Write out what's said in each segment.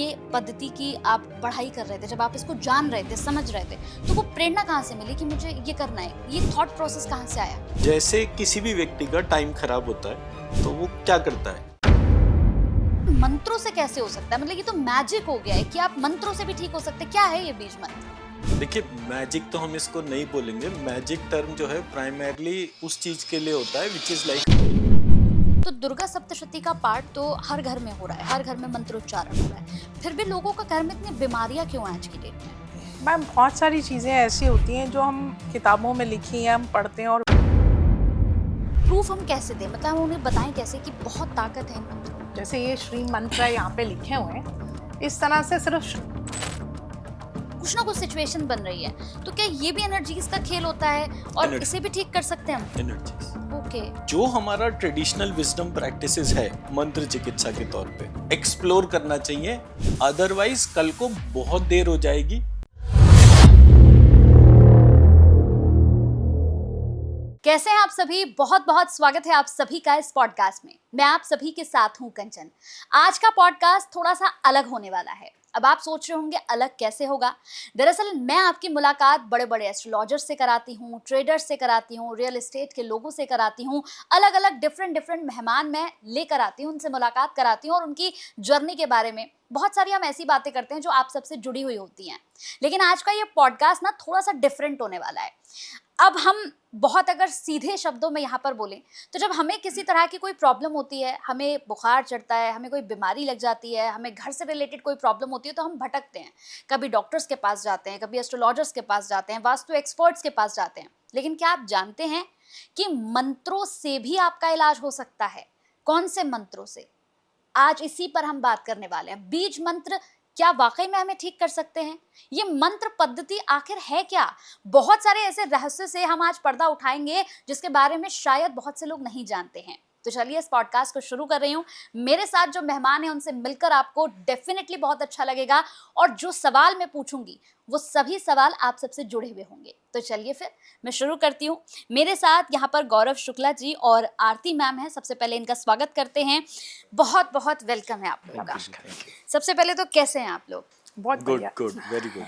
ये पद्धति की आप पढ़ाई कर रहे थे, जब आप इसको जान रहे थे, समझ रहे थे, तो वो प्रेरणा कहाँ से मिली कि मुझे ये करना है? ये थॉट प्रोसेस कहाँ से आया? जैसे किसी भी व्यक्ति का टाइम खराब होता है तो वो क्या करता है? मंत्रों से कैसे हो सकता है? मतलब ये तो मैजिक हो गया है कि आप मंत्रों से भी ठीक हो सकते हैं। क्या है ये बीज मंत्र? देखिए, मैजिक तो हम इसको नहीं बोलेंगे। मैजिक टर्म जो है प्राइमरली उस चीज के लिए होता है विच इज लाइक। तो दुर्गा सप्तशती का पाठ तो हर घर में हो रहा है, हर घर में मंत्रोच्चारण हो रहा है, फिर भी लोगों का घर में इतनी बीमारियां क्यों हैं आज की डेट में? मैम बहुत सारी चीज़ें ऐसी होती हैं जो हम किताबों में लिखी हैं, हम पढ़ते हैं और प्रूफ हम कैसे दें? मतलब हम उन्हें बताएं कैसे कि बहुत ताकत है इन मंत्रों में? जैसे ये श्री मंत्र है यहाँ पे लिखे हुए हैं, इस तरह से सिर्फ कुछ ना कुछ सिचुएशन बन रही है, तो क्या ये भी एनर्जीज का खेल होता है और Energy. इसे भी ठीक कर सकते हैं हम? Energies okay. जो हमारा ट्रेडिशनल विजडम प्रैक्टिसेस है मंत्र चिकित्सा के तौर पे एक्सप्लोर करना चाहिए, अदरवाइज कल को बहुत देर हो जाएगी। कैसे हैं आप सभी? बहुत बहुत स्वागत है आप सभी का इस पॉडकास्ट में। मैं आप सभी के साथ हूं कंचन। आज का पॉडकास्ट थोड़ा सा अलग होने वाला है। अब आप सोच रहे होंगे अलग कैसे होगा? दरअसल मैं आपकी मुलाकात बड़े बड़े एस्ट्रोलॉजर्स से कराती हूँ, ट्रेडर्स से कराती हूँ, रियल एस्टेट के लोगों से कराती हूँ, अलग अलग डिफरेंट मेहमान मैं लेकर आती हूँ, उनसे मुलाकात कराती हूँ और उनकी जर्नी के बारे में बहुत सारी हम ऐसी बातें करते हैं जो आप सबसे जुड़ी हुई होती हैं। लेकिन आज का ये पॉडकास्ट ना थोड़ा सा डिफरेंट होने वाला है। अब हम बहुत अगर सीधे शब्दों में यहाँ पर बोलें तो जब हमें किसी तरह की कोई प्रॉब्लम होती है, हमें बुखार चढ़ता है, हमें कोई बीमारी लग जाती है, हमें घर से रिलेटेड कोई प्रॉब्लम होती है, तो हम भटकते हैं। कभी डॉक्टर्स के पास जाते हैं, कभी एस्ट्रोलॉजर्स के पास जाते हैं, वास्तु एक्सपर्ट्स के पास जाते हैं। लेकिन क्या आप जानते हैं कि मंत्रों से भी आपका इलाज हो सकता है? कौन से मंत्रों से? आज इसी पर हम बात करने वाले हैं। बीज मंत्र क्या वाकई में हमें ठीक कर सकते हैं? ये मंत्र पद्धति आखिर है क्या? बहुत सारे ऐसे रहस्य से हम आज पर्दा उठाएंगे जिसके बारे में शायद बहुत से लोग नहीं जानते हैं। तो चलिए इस पॉडकास्ट को शुरू कर रही हूँ। मेरे साथ जो मेहमान हैं उनसे मिलकर आपको डेफिनेटली बहुत अच्छा लगेगा और जो सवाल मैं पूछूंगी वो सभी सवाल आप सबसे जुड़े हुए होंगे। तो चलिए फिर मैं शुरू करती हूँ। मेरे साथ यहाँ पर गौरव शुक्ला जी और आरती मैम हैं। सबसे पहले इनका स्वागत करते हैं। बहुत बहुत वेलकम है आप लोगों का। सबसे पहले तो कैसे हैं आप लोग? बहुत गुड बढ़िया। Good very good.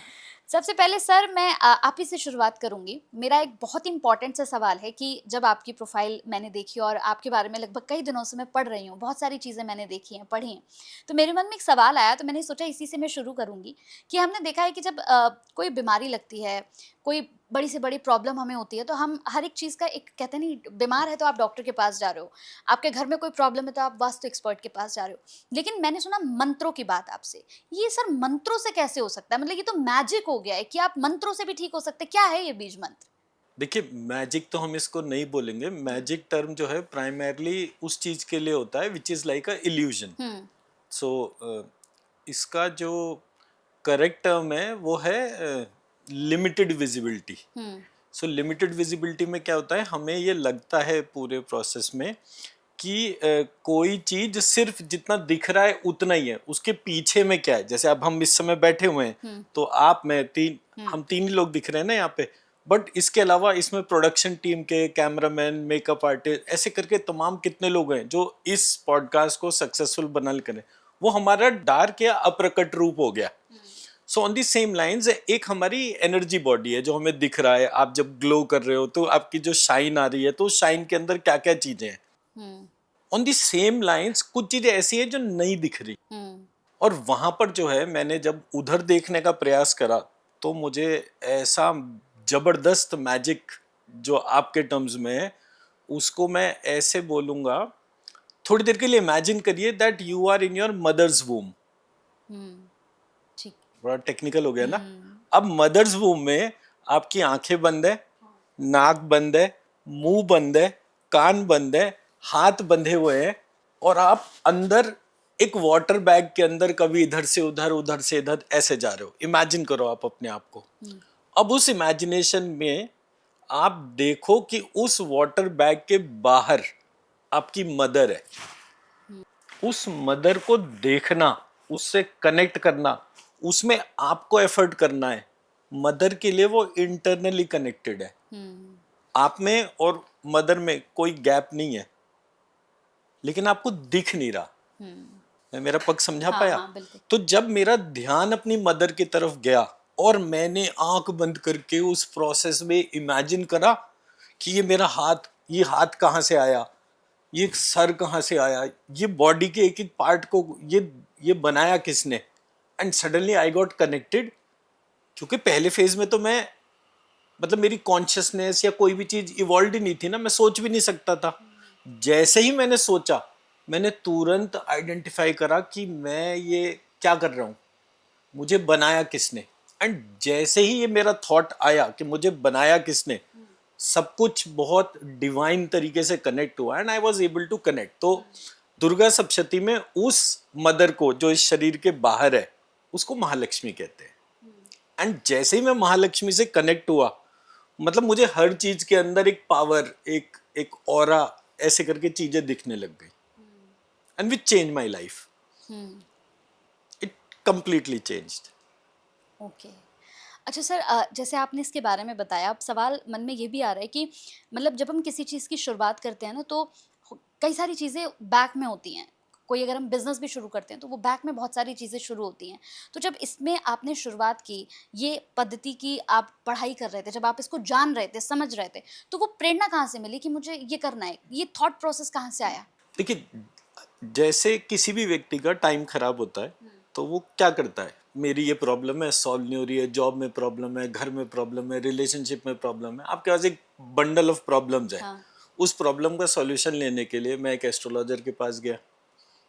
सबसे पहले सर मैं आप ही से शुरुआत करूंगी। मेरा एक बहुत इंपॉर्टेंट सा सवाल है कि जब आपकी प्रोफाइल मैंने देखी और आपके बारे में लगभग कई दिनों से मैं पढ़ रही हूँ, बहुत सारी चीज़ें मैंने देखी हैं, पढ़ी हैं, तो मेरे मन में एक सवाल आया, तो मैंने सोचा इसी से मैं शुरू करूंगी कि हमने देखा है कि जब कोई बीमारी लगती है, कोई बड़ी से बड़ी प्रॉब्लम हमें होती है, तो हम हर एक चीज़ का एक कहते नहीं, बीमार है तो आप डॉक्टर के पास जा रहे हो, आपके घर में कोई प्रॉब्लम है तो आप वास्तु एक्सपर्ट के पास जा रहे हो। लेकिन मैंने सुना मंत्रों की बात आपसे। ये सर मंत्रों से कैसे हो सकता है? मतलब ये तो मैजिक हो गया है कि आप मंत्रों से भी ठीक हो सकते हैं। क्या है ये बीज मंत्र? देखिए, मैजिक तो हम इसको नहीं बोलेंगे। मैजिक टर्म जो है प्राइमरली उस चीज के लिए होता है which is like a illusion. So इसका जो करेक्ट टर्म है वो है limited visibility. So limited visibility में क्या होता है, हमें ये लगता है पूरे प्रोसेस में कि कोई चीज सिर्फ जितना दिख रहा है उतना ही है, उसके पीछे में क्या है। जैसे अब हम इस समय बैठे हुए हैं तो आप मैं हम तीन ही लोग दिख रहे हैं ना यहाँ पे, बट इसके अलावा इसमें प्रोडक्शन टीम के कैमरामैन, मेकअप आर्टिस्ट, ऐसे करके तमाम कितने लोग हैं जो इस पॉडकास्ट को सक्सेसफुल बना करें। वो हमारा डार्क या अप्रकट रूप हो गया। So on the same lines एक हमारी एनर्जी बॉडी है जो हमें दिख रहा है। आप जब ग्लो कर रहे हो तो आपकी जो शाइन आ रही है, तो शाइन के अंदर क्या क्या चीजें हैं। ऑन दी सेम लाइंस कुछ चीजें ऐसी है जो नहीं दिख रही। और वहां पर जो है, मैंने जब उधर देखने का प्रयास करा तो मुझे ऐसा जबरदस्त मैजिक जो आपके टर्म्स में है, उसको मैं ऐसे बोलूंगा, थोड़ी देर के लिए इमेजिन करिए that you are in your mother's womb. ठीक। बड़ा टेक्निकल हो गया ना। अब मदर्स वूम में आपकी आंखें बंद है, नाक बंद है, मुंह बंद है, कान बंद है, हाथ बंधे हुए हैं, और आप अंदर एक वाटर बैग के अंदर कभी इधर से उधर, उधर से इधर ऐसे जा रहे हो। इमेजिन करो आप अपने आप को। अब उस इमेजिनेशन में आप देखो कि उस वाटर बैग के बाहर आपकी मदर है। उस मदर को देखना, उससे कनेक्ट करना, उसमें आपको एफर्ट करना है। मदर के लिए वो इंटरनली कनेक्टेड है। आप में और मदर में कोई गैप नहीं है, लेकिन आपको दिख नहीं रहा। मैं मेरा पक्ष समझा हाँ, पाया? हाँ, बिल्कुल। तो जब मेरा ध्यान अपनी मदर की तरफ गया और मैंने आंख बंद करके उस प्रोसेस में इमेजिन करा कि ये हाथ कहाँ से आया, ये सर कहाँ से आया, ये बॉडी के एक एक पार्ट को ये बनाया किसने, and suddenly I got connected. क्योंकि पहले फेज में तो मैं मतलब मेरी कॉन्शियसनेस या कोई भी चीज इवॉल्व ही नहीं थी ना, मैं सोच भी नहीं सकता था। जैसे ही मैंने सोचा, मैंने तुरंत आइडेंटिफाई करा कि मैं ये क्या कर रहा हूँ, मुझे बनाया किसने। एंड जैसे ही ये मेरा थॉट आया कि मुझे बनाया किसने, सब कुछ बहुत डिवाइन तरीके से कनेक्ट हुआ and I was able to connect. तो दुर्गा सप्तशती में उस मदर को जो इस शरीर के बाहर है, उसको महालक्ष्मी कहते हैं। एंड जैसे ही मैं महालक्ष्मी से कनेक्ट हुआ, मतलब मुझे हर चीज के अंदर एक पावर, एक ऑरा ऐसे करके चीजें दिखने लग गई and which change my life. It completely changed. Okay. अच्छा सर, जैसे आपने इसके बारे में बताया, अब सवाल मन में ये भी आ रहा है कि मतलब जब हम किसी चीज़ की शुरुआत करते हैं ना, तो कई सारी चीज़ें बैक में होती हैं। कोई अगर हम बिज़नेस भी शुरू करते हैं तो वो बैक में बहुत सारी चीज़ें शुरू होती हैं। तो जब इसमें आपने शुरुआत की, ये पद्धति की, आप पढ़ाई कर रहे थे, जब आप इसको जान रहे थे, समझ रहे थे, तो वो प्रेरणा कहाँ से मिली कि मुझे ये करना है? ये थॉट प्रोसेस कहाँ से आया? देखिए, जैसे किसी भी व्यक्ति का टाइम खराब होता है तो वो क्या करता है, मेरी ये प्रॉब्लम है, सॉल्व नहीं हो रही है, जॉब में प्रॉब्लम है, घर में प्रॉब्लम है, रिलेशनशिप में प्रॉब्लम है, आपके पास एक बंडल ऑफ प्रॉब्लम्स है। हाँ। उस प्रॉब्लम का सॉल्यूशन लेने के लिए मैं एक एस्ट्रोलॉजर के पास गया,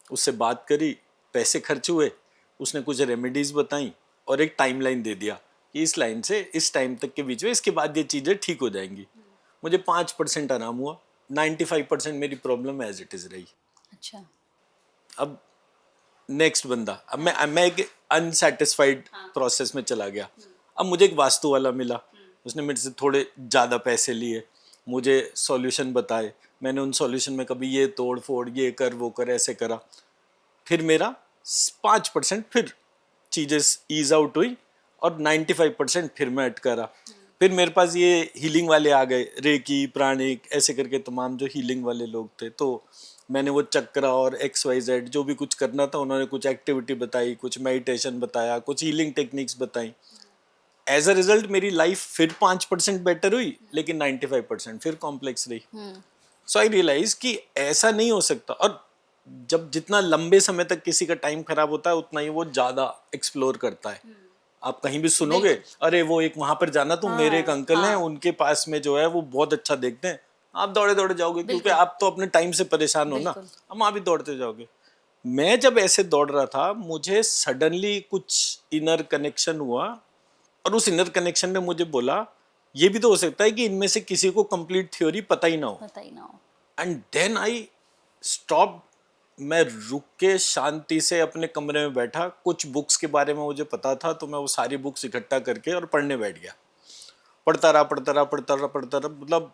उससे बात करी, पैसे खर्च हुए, उसने कुछ रेमेडीज बताई और एक टाइमलाइन दे दिया कि इस लाइन से इस टाइम तक के बीच में, इसके बाद ये चीज़ें ठीक हो जाएंगी। मुझे 5% आराम हुआ, 95% मेरी प्रॉब्लम एज इट इज़ रही। अच्छा। अब नेक्स्ट बंदा, अब मैं एक अनसेटिस्फाइड प्रोसेस में चला गया। अब मुझे एक वास्तु वाला मिला, उसने मेरे से थोड़े ज़्यादा पैसे लिए, मुझे सॉल्यूशन बताए, मैंने उन सॉल्यूशन में कभी ये तोड़ फोड़, ये कर वो कर, ऐसे करा। फिर मेरा 5% फिर चीज़ें ईज आउट हुई और 95% फिर मैं अटका रहा। फिर मेरे पास ये हीलिंग वाले आ गए, रेकी, प्राणिक, ऐसे करके तमाम जो हीलिंग वाले लोग थे। तो मैंने वो चक्रा और XYZ जो भी कुछ करना था, उन्होंने कुछ एक्टिविटी बताई, कुछ मेडिटेशन बताया, कुछ हीलिंग टेक्निक्स बताई। एज अ रिजल्ट मेरी लाइफ फिर 5% बेटर हुई, लेकिन 95% फिर कॉम्प्लेक्स रही। सो आई रियलाइज कि ऐसा नहीं हो सकता। और जब जितना लंबे समय तक किसी का टाइम खराब होता है, उतना ही वो ज्यादा एक्सप्लोर करता है। आप कहीं भी सुनोगे, अरे वो एक वहां पर जाना, तो मेरे एक अंकल हैं, उनके पास में जो है वो बहुत अच्छा देखते हैं, आप दौड़े दौड़े जाओगे, क्योंकि आप तो अपने टाइम से परेशान हो ना, अब वहां भी दौड़ते जाओगे। मैं जब ऐसे दौड़ रहा था, मुझे सडनली कुछ इनर कनेक्शन हुआ और उस इनर कनेक्शन ने मुझे बोला, ये भी तो हो सकता है कि इनमें से किसी को कंप्लीट थ्योरी पता ही ना हो। And then I stop. मैं रुक के शांति से अपने कमरे में बैठा, कुछ बुक्स के बारे में मुझे पता था, तो मैं वो सारी बुक्स इकट्ठा करके और पढ़ने बैठ गया। पढ़ता रहा, मतलब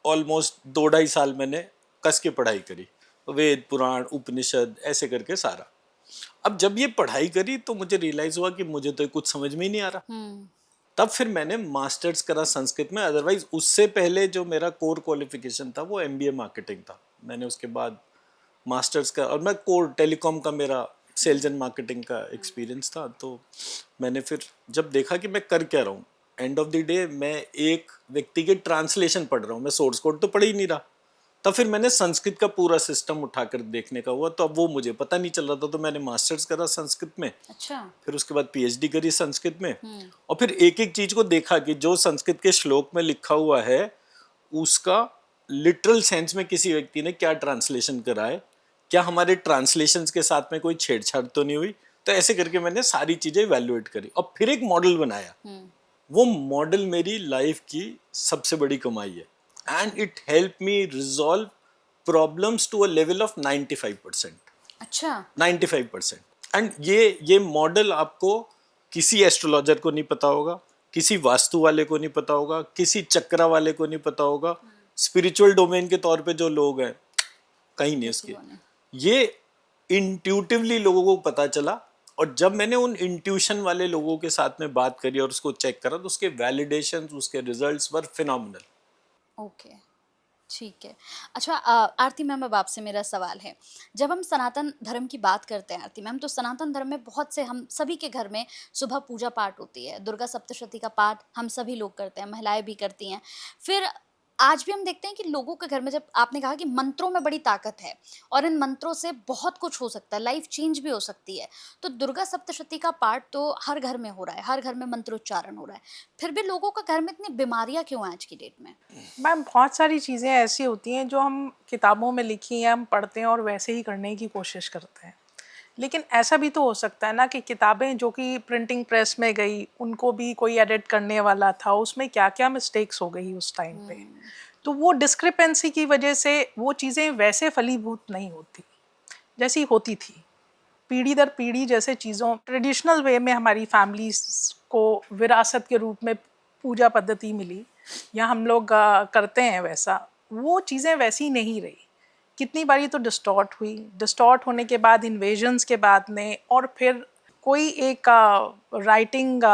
ऑलमोस्ट 2-2.5 साल मैंने कस के पढ़ाई करी, वेद, पुराण, उपनिषद, ऐसे करके सारा। अब जब ये पढ़ाई करी तो मुझे रियलाइज हुआ कि मुझे तो कुछ समझ में ही नहीं आ रहा। तब फिर मैंने मास्टर्स करा संस्कृत में। अदरवाइज उससे पहले जो मेरा कोर क्वालिफिकेशन था वो MBA मार्केटिंग था। मैंने उसके बाद मास्टर्स का, और मैं कोर टेलीकॉम का मेरा सेल्स एंड मार्केटिंग का एक्सपीरियंस था। तो मैंने फिर जब देखा कि मैं कर क्या रहा हूँ, एंड ऑफ द डे मैं एक व्यक्ति के ट्रांसलेशन पढ़ रहा हूँ, मैं सोर्स कोड तो पढ़ ही नहीं रहा। तब फिर मैंने संस्कृत का पूरा सिस्टम उठाकर देखने का हुआ, तो अब वो मुझे पता नहीं चल रहा था। तो मैंने मास्टर्स करा संस्कृत में। अच्छा। फिर उसके बाद PhD करी संस्कृत में, और फिर एक एक चीज को देखा कि जो संस्कृत के श्लोक में लिखा हुआ है उसका लिटरल सेंस में किसी व्यक्ति ने क्या ट्रांसलेशन करा है, क्या हमारे ट्रांसलेशंस के साथ में कोई छेड़छाड़ तो नहीं हुई। तो ऐसे करके मैंने सारी चीजें इवैल्यूएट करी और फिर एक मॉडल बनाया। वो मॉडल मेरी लाइफ की सबसे बड़ी कमाई है, and it help me resolve problems to a level of 95%। अच्छा। 95%। एंड ये मॉडल आपको किसी एस्ट्रोलॉजर को नहीं पता होगा, किसी वास्तु वाले को नहीं पता होगा, किसी चक्रा वाले को नहीं पता होगा, स्पिरिचुअल डोमेन के तौर पे जो लोग हैं कहीं नहीं इसके। ये इंट्यूटिवली लोगों को पता चला, और जब मैंने उन इंट्यूशन वाले लोगों के साथ में बात करी और उसको चेक करा, तो उसके वैलिडेशंस, उसके रिजल्ट्स वर फिनोमिनल। ओके। ठीक है। अच्छा आरती मैम, अब आपसे मेरा सवाल है, जब हम सनातन धर्म की बात करते हैं आरती मैम, तो सनातन धर्म में बहुत से, हम सभी के घर में सुबह पूजा पाठ होती है, दुर्गा सप्तशती का पाठ हम सभी लोग करते हैं, महिलाएं भी करती हैं। फिर आज भी हम देखते हैं कि लोगों के घर में, जब आपने कहा कि मंत्रों में बड़ी ताकत है और इन मंत्रों से बहुत कुछ हो सकता है, लाइफ चेंज भी हो सकती है, तो दुर्गा सप्तशती का पाठ तो हर घर में हो रहा है, हर घर में मंत्रोच्चारण हो रहा है, फिर भी लोगों का घर में इतनी बीमारियां क्यों हैं आज की डेट में? मैम बहुत सारी चीज़ें ऐसी होती हैं जो हम किताबों में लिखी हैं, हम पढ़ते हैं और वैसे ही करने की कोशिश करते हैं। लेकिन ऐसा भी तो हो सकता है ना कि किताबें जो कि प्रिंटिंग प्रेस में गई, उनको भी कोई एडिट करने वाला था, उसमें क्या-क्या मिस्टेक्स हो गई उस टाइम पे। तो वो डिस्क्रिपेंसी की वजह से वो चीज़ें वैसे फलीभूत नहीं होती, जैसी होती थी। पीढ़ी दर पीढ़ी जैसे चीज़ों ट्रेडिशनल वे में हमारी फैमिलीज़ को विरासत के रूप में पूजा पद्धति मिली या हम लोग करते हैं वैसा, वो चीज़ें वैसी नहीं रही। कितनी बारी तो डिस्टॉर्ट हुई, डिस्टॉर्ट होने के बाद इन्वेजन्स के बाद में, और फिर कोई एक राइटिंग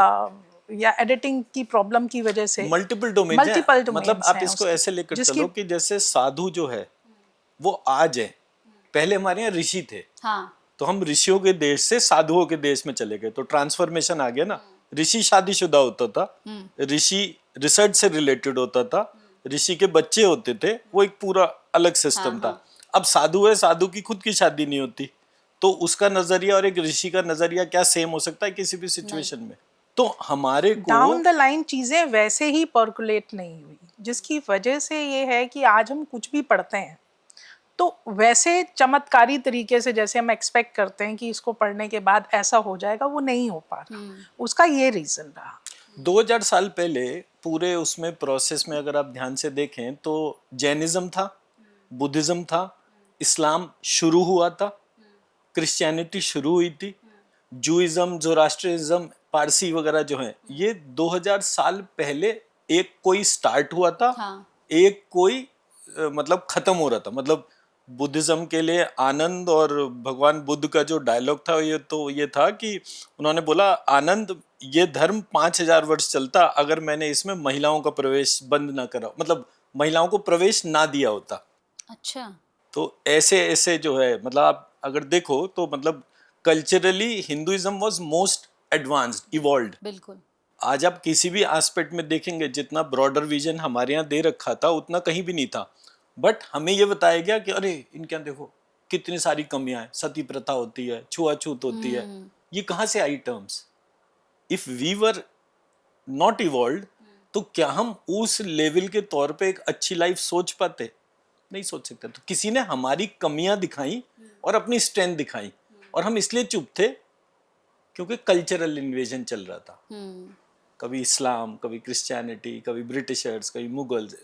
या एडिटिंग की प्रॉब्लम की वजह से मल्टीपल डोमेन मल्टीपल मतलब डोमेन्स आप हैं इसको उसके, ऐसे लेकर जिसकी चलो कि जैसे साधु जो है वो आज है, पहले हमारे यहाँ ऋषि थे, हाँ। तो हम ऋषियों के देश से साधुओं के देश में चले गए, तो ट्रांसफॉर्मेशन आ गया ना। ऋषि शादीशुदा होता था, ऋषि रिसर्च से रिलेटेड होता था, ऋषि के बच्चे होते थे, वो एक पूरा अलग सिस्टम था। अब साधु है, साधु की खुद की शादी नहीं होती, तो उसका नजरिया और एक ऋषि का नजरिया क्या सेम हो सकता है किसी भी सिचुएशन में? तो हमारे को डाउन द लाइन चीज़ें वैसे ही पर्कुलेट नहीं हुई, जिसकी वजह से ये है कि आज हम कुछ भी पढ़ते हैं तो वैसे चमत्कारी तरीके से जैसे हम एक्सपेक्ट करते हैं कि इसको पढ़ने के बाद ऐसा हो जाएगा, वो नहीं हो पा रहा। उसका ये रीज़न रहा। 2000 साल पहले पूरे उसमें प्रोसेस में अगर आप ध्यान से देखें तो जैनिज्म था, बुद्धिज्म था, इस्लाम शुरू हुआ था, क्रिश्चियनिटी शुरू हुई थी, जूइज्म, जोरास्ट्रिज्म, पारसी वगैरह जो है, ये 2000 साल पहले एक कोई स्टार्ट हुआ था, हाँ। एक कोई मतलब खत्म हो रहा था। मतलब बुद्धिज्म के लिए आनंद और भगवान बुद्ध का जो डायलॉग था ये था कि उन्होंने बोला, आनंद ये धर्म 5000 वर्ष चलता अगर मैंने इसमें महिलाओं का प्रवेश बंद ना करा, मतलब महिलाओं को प्रवेश ना दिया होता। अच्छा। तो ऐसे ऐसे जो है, मतलब आप अगर देखो तो मतलब culturally Hinduism was most advanced, evolved. बिल्कुल। आज आप किसी भी एस्पेक्ट में देखेंगे, जितना ब्रॉडर विजन हमारे यहाँ दे रखा था उतना कहीं भी नहीं था, बट हमें ये बताया गया कि अरे इनके यहाँ देखो कितनी सारी कमियां हैं, सती प्रथा होती है, छुआछूत होती है। ये कहाँ से आई terms? If we were not evolved तो क्या हम उस लेवल के तौर पे एक अच्छी लाइफ सोच पाते? नहीं सोच सकते। तो किसी ने हमारी कमियां दिखाई और अपनी स्ट्रेंथ दिखाई, और हम इसलिए चुप थे क्योंकि कल्चरल इन्वेजन चल रहा था। कभी इस्लाम, कभी क्रिश्चियनिटी, कभी ब्रिटिशर्स, कभी मुगल्स,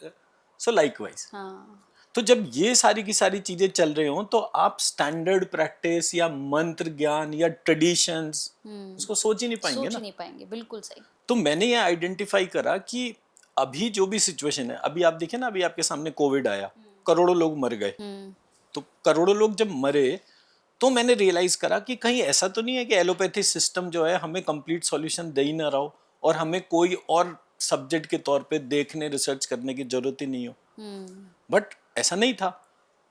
सो लाइकवाइज। हाँ। तो जब ये सारी की सारी चीजें चल रही हों तो आप स्टैंडर्ड प्रैक्टिस या मंत्र ज्ञान या ट्रेडिशंस उसको सोच ही नहीं पाएंगे सोच ना। ही नहीं पाएंगे, बिल्कुल सही। तो मैंने ये आइडेंटिफाई करा कि अभी जो भी सिचुएशन है, अभी आप देखिए ना, अभी आपके सामने कोविड आया, करोड़ों लोग मर गए। तो करोड़ों लोग जब मरे तो मैंने रियलाइज करा कि कहीं ऐसा तो नहीं है कि एलोपैथी सिस्टम जो है हमें कंप्लीट सॉल्यूशन दे ही ना रहा हो और हमें कोई और सब्जेक्ट के तौर पे देखने, रिसर्च करने की जरूरत ही नहीं हो। बट ऐसा नहीं था।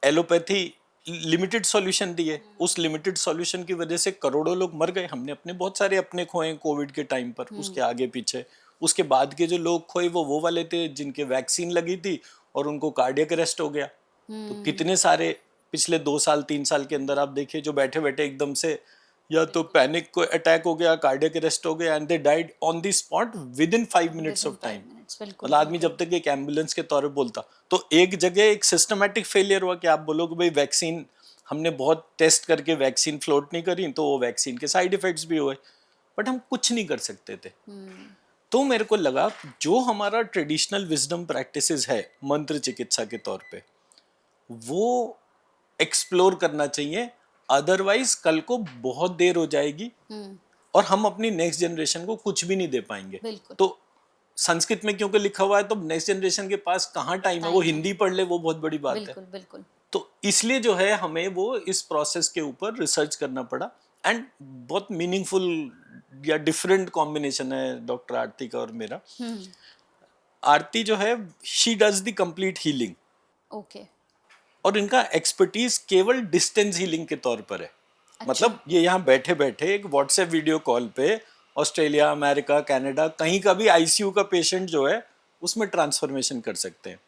एलोपैथी लिमिटेड सॉल्यूशन दिए, उस लिमिटेड सॉल्यूशन की वजह से करोड़ों लोग मर गए। हमने अपने बहुत सारे अपने खोए कोविड के टाइम पर, उसके आगे पीछे। उसके बाद के जो लोग खोए वो वाले थे जिनके वैक्सीन लगी थी और उनको कार्डियक अरेस्ट हो गया। तो कितने सारे पिछले 2 साल 3 साल के अंदर आप देखिए जो बैठे बैठे एकदम से या तो पैनिक को अटैक हो गया, कार्डियक अरेस्ट हो गया, and they died on the spot with in 5 minutes of time. मतलब आदमी जब तक एक एम्बुलेंस के तौर पे बोलता, तो एक जगह एक सिस्टमैटिक फेलियर हुआ कि आप बोलोगे भाई वैक्सीन हमने बहुत टेस्ट करके वैक्सीन फ्लोट नहीं करी, तो वो वैक्सीन के साइड इफेक्ट्स भी हुए, बट हम कुछ नहीं कर सकते थे। तो मेरे को लगा जो हमारा ट्रेडिशनल विजडम प्रैक्टिसेस है मंत्र चिकित्सा के तौर पे, वो एक्सप्लोर करना चाहिए, अदरवाइज कल को बहुत देर हो जाएगी और हम अपनी नेक्स्ट जनरेशन को कुछ भी नहीं दे पाएंगे। तो संस्कृत में क्योंकि लिखा हुआ है तो नेक्स्ट जनरेशन के पास कहाँ टाइम है, वो हिंदी पढ़ ले, वो बहुत बड़ी बात है। बिल्कुल। तो इसलिए जो है हमें वो इस प्रोसेस के ऊपर रिसर्च करना पड़ा, एंड बहुत मीनिंगफुल या डिफरेंट कॉम्बिनेशन है डॉक्टर आरती का और मेरा। आरती जो है she does the complete healing, okay. और इनका एक्सपर्टीज केवल डिस्टेंस हीलिंग के तौर पर है। अच्छा। मतलब ये यहाँ बैठे बैठे एक व्हाट्सएप वीडियो कॉल पे ऑस्ट्रेलिया, अमेरिका, कनाडा, कहीं का भी आईसीयू का पेशेंट जो है उसमें ट्रांसफॉर्मेशन कर सकते हैं।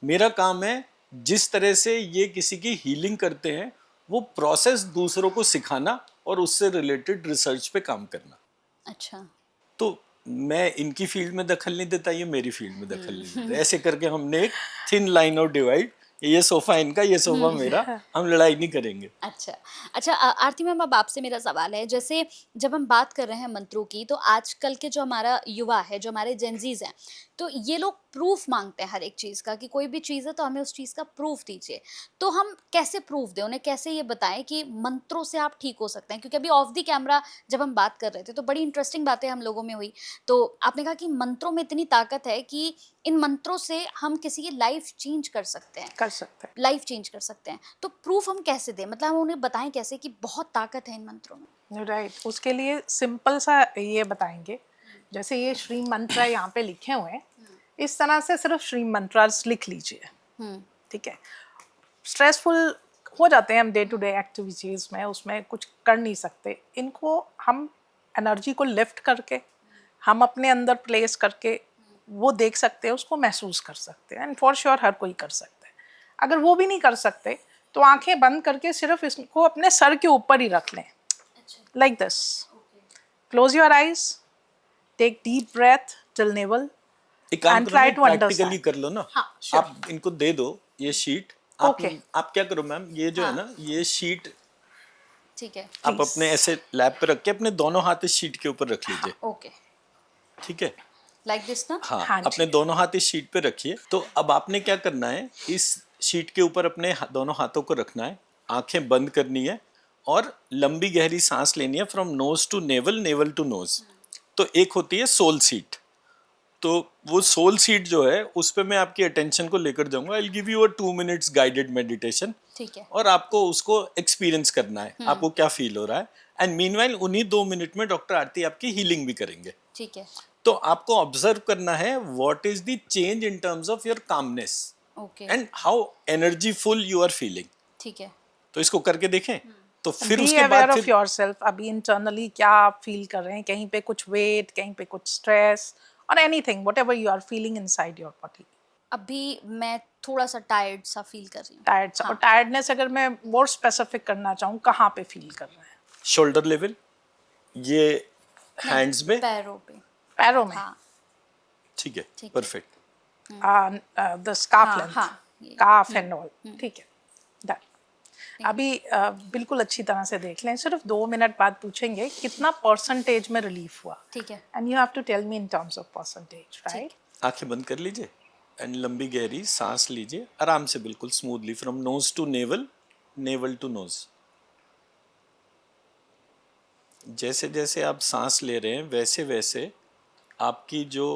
मेरा काम है जिस तरह से ये किसी की हीलिंग करते हैं वो प्रोसेस दूसरों को सिखाना और उससे रिलेटेड रिसर्च पे काम करना। अच्छा। तो मैं इनकी फील्ड में दखल नहीं देता, ये मेरी फील्ड में दखल नहीं देते। ऐसे करके हमने एक थिन लाइन ऑफ डिवाइड, ये सोफा इनका, ये सोफा मेरा, हम लड़ाई नहीं करेंगे। अच्छा। अच्छा, आरती मैम, अब आपसे मेरा सवाल है, जैसे जब हम बात कर रहे हैं मंत्रों की, तो आजकल के जो हमारा युवा है, जो हमारे जेनजीज हैं, तो ये लोग प्रूफ मांगते हैं हर एक चीज़ का, कि कोई भी चीज़ है तो हमें उस चीज़ का प्रूफ दीजिए। तो हम कैसे प्रूफ दें उन्हें, कैसे ये बताएं कि मंत्रों से आप ठीक हो सकते हैं? क्योंकि अभी ऑफ द कैमरा जब हम बात कर रहे थे तो बड़ी इंटरेस्टिंग बातें हम लोगों में हुई। तो आपने कहा कि मंत्रों में इतनी ताकत है कि इन मंत्रों से हम किसी की लाइफ चेंज कर सकते हैं, कर सकते हैं। लाइफ चेंज कर सकते हैं। तो प्रूफ हम कैसे दें, मतलब हम उन्हें बताएं कैसे कि बहुत ताकत है इन मंत्रों में? राइट, उसके लिए सिंपल सा ये बताएंगे, जैसे ये श्री मंत्र यहाँ पे लिखे हुए हैं, इस तरह से सिर्फ श्री मंत्रास लिख लीजिए। ठीक है। स्ट्रेसफुल हो जाते हैं हम डे टू डे एक्टिविटीज़ में, उसमें कुछ कर नहीं सकते। इनको हम एनर्जी को लिफ्ट करके, हम अपने अंदर प्लेस करके वो देख सकते हैं, उसको महसूस कर सकते हैं। एंड फॉर श्योर हर कोई कर सकता है। अगर वो भी नहीं कर सकते तो आंखें बंद करके सिर्फ इसको अपने सर के ऊपर ही रख लें, like this. Close your eyes, take deep breath till navel एक काम and करो try ना, to प्रैक्टिकली understand. कर लो ना। हाँ, sure. आप इनको दे दो ये शीट। आप Okay. आप क्या करो मैम, ये जो है हाँ। ना, ये शीट ठीक है। आप Please. अपने ऐसे लैप पे रख के अपने दोनों हाथ इस शीट के ऊपर रख लीजिए। ओके, ठीक है। लाइक दिस ना? हाँ, हाँ जी। अपने दोनों हाथ इस शीट पे रखिए। तो अब आपने क्या करना है, इस शीट के ऊपर अपने दोनों हाथों को रखना है, आंखें बंद करनी है और लंबी गहरी सांस लेनी है from nose to navel, navel to nose. तो एक होती है सोल सीट। तो वो सोल सीट जो है उस पे मैं आपकी अटेंशन को लेकर जाऊंगा। I will give you a 2 minutes guided meditation. ठीक है। और आपको उसको एक्सपीरियंस करना है, आपको क्या फील हो रहा है। एंड मीनवाइल उन्हीं 2 मिनट में डॉक्टर आरती आपकी हीलिंग भी करेंगे। ठीक है। तो आपको ऑब्जर्व करना है what is the change in terms of your calmness okay. And how energyful you are feeling. ठीक है। तो इसको करके देखें। तो फिर Be उसके aware बाद of फिर yourself. अभी इंटरनली क्या आप फील कर रहे हैं, कहीं पे कुछ वेट, कहीं पे कुछ स्ट्रेस और anything whatever you are feeling inside your body. अभी मैं थोड़ा सा टायर्ड सा फील कर रही हूँ। टायर्ड और टायर्डनेस अगर मैं मोर स्पेसिफिक करना चाहूँ, कहाँ पे फील कर रहे हैं? शोल्डर लेवल, ये हैंड्स में, पैरों पे। पैरों में। हाँ। ठीक है, ठीक है। परफेक्ट। द स्कार्फ हाँ, लेंथ, हाँ, ये। काफ एंड ऑल। ठीक है, डन। अभी बिल्कुल अच्छी तरह से देख लें। सिर्फ 2 मिनट बाद पूछेंगे कितना परसेंटेज में रिलीफ हुआ। ठीक है। And you have to tell me in terms of percentage, right? आंखें बंद कर लीजिए एंड लंबी गहरी सांस लीजिए आराम से, बिल्कुल smoothly from nose to navel, navel to nose. जैसे जैसे आप सांस ले रहे हैं वैसे वैसे आपकी जो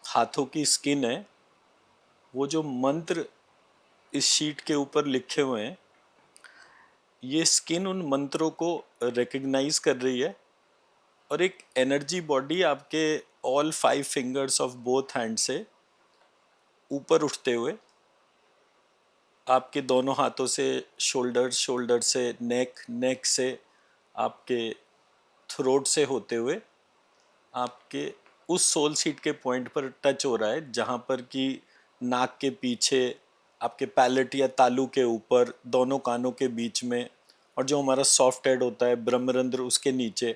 हाथों की स्किन है, वो जो मंत्र इस शीट के ऊपर लिखे हुए हैं, ये स्किन उन मंत्रों को रिकग्नाइज कर रही है और एक एनर्जी बॉडी आपके all 5 fingers of both hand से ऊपर उठते हुए आपके दोनों हाथों से शोल्डर, शोल्डर से नेक, नेक से आपके थ्रोट से होते हुए आपके उस सोल सीट के पॉइंट पर टच हो रहा है, जहाँ पर कि नाक के पीछे, आपके पैलेट या तालू के ऊपर, दोनों कानों के बीच में, और जो हमारा सॉफ्ट हेड होता है ब्रह्मरंध्र उसके नीचे।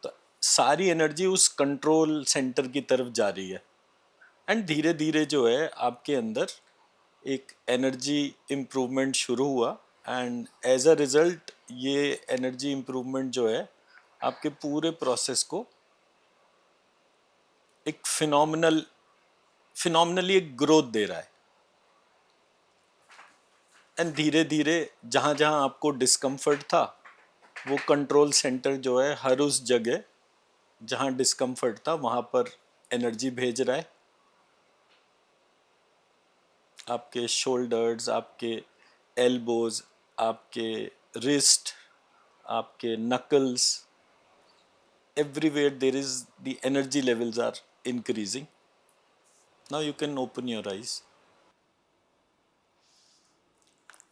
तो सारी एनर्जी उस कंट्रोल सेंटर की तरफ जा रही है। एंड धीरे धीरे जो है आपके अंदर एक एनर्जी इम्प्रूवमेंट शुरू हुआ एंड एज अ रिजल्ट ये एनर्जी इम्प्रूवमेंट जो है आपके पूरे प्रोसेस को एक फिनोमिनली एक ग्रोथ दे रहा है। एंड धीरे धीरे जहाँ जहाँ आपको डिस्कम्फर्ट था, वो कंट्रोल सेंटर जो है हर उस जगह जहाँ डिस्कम्फर्ट था वहाँ पर एनर्जी भेज रहा है। आपके शोल्डर्स, आपके एल्बोज, आपके रिस्ट, आपके knuckles, everywhere there is the energy levels are increasing. Now you can open your eyes.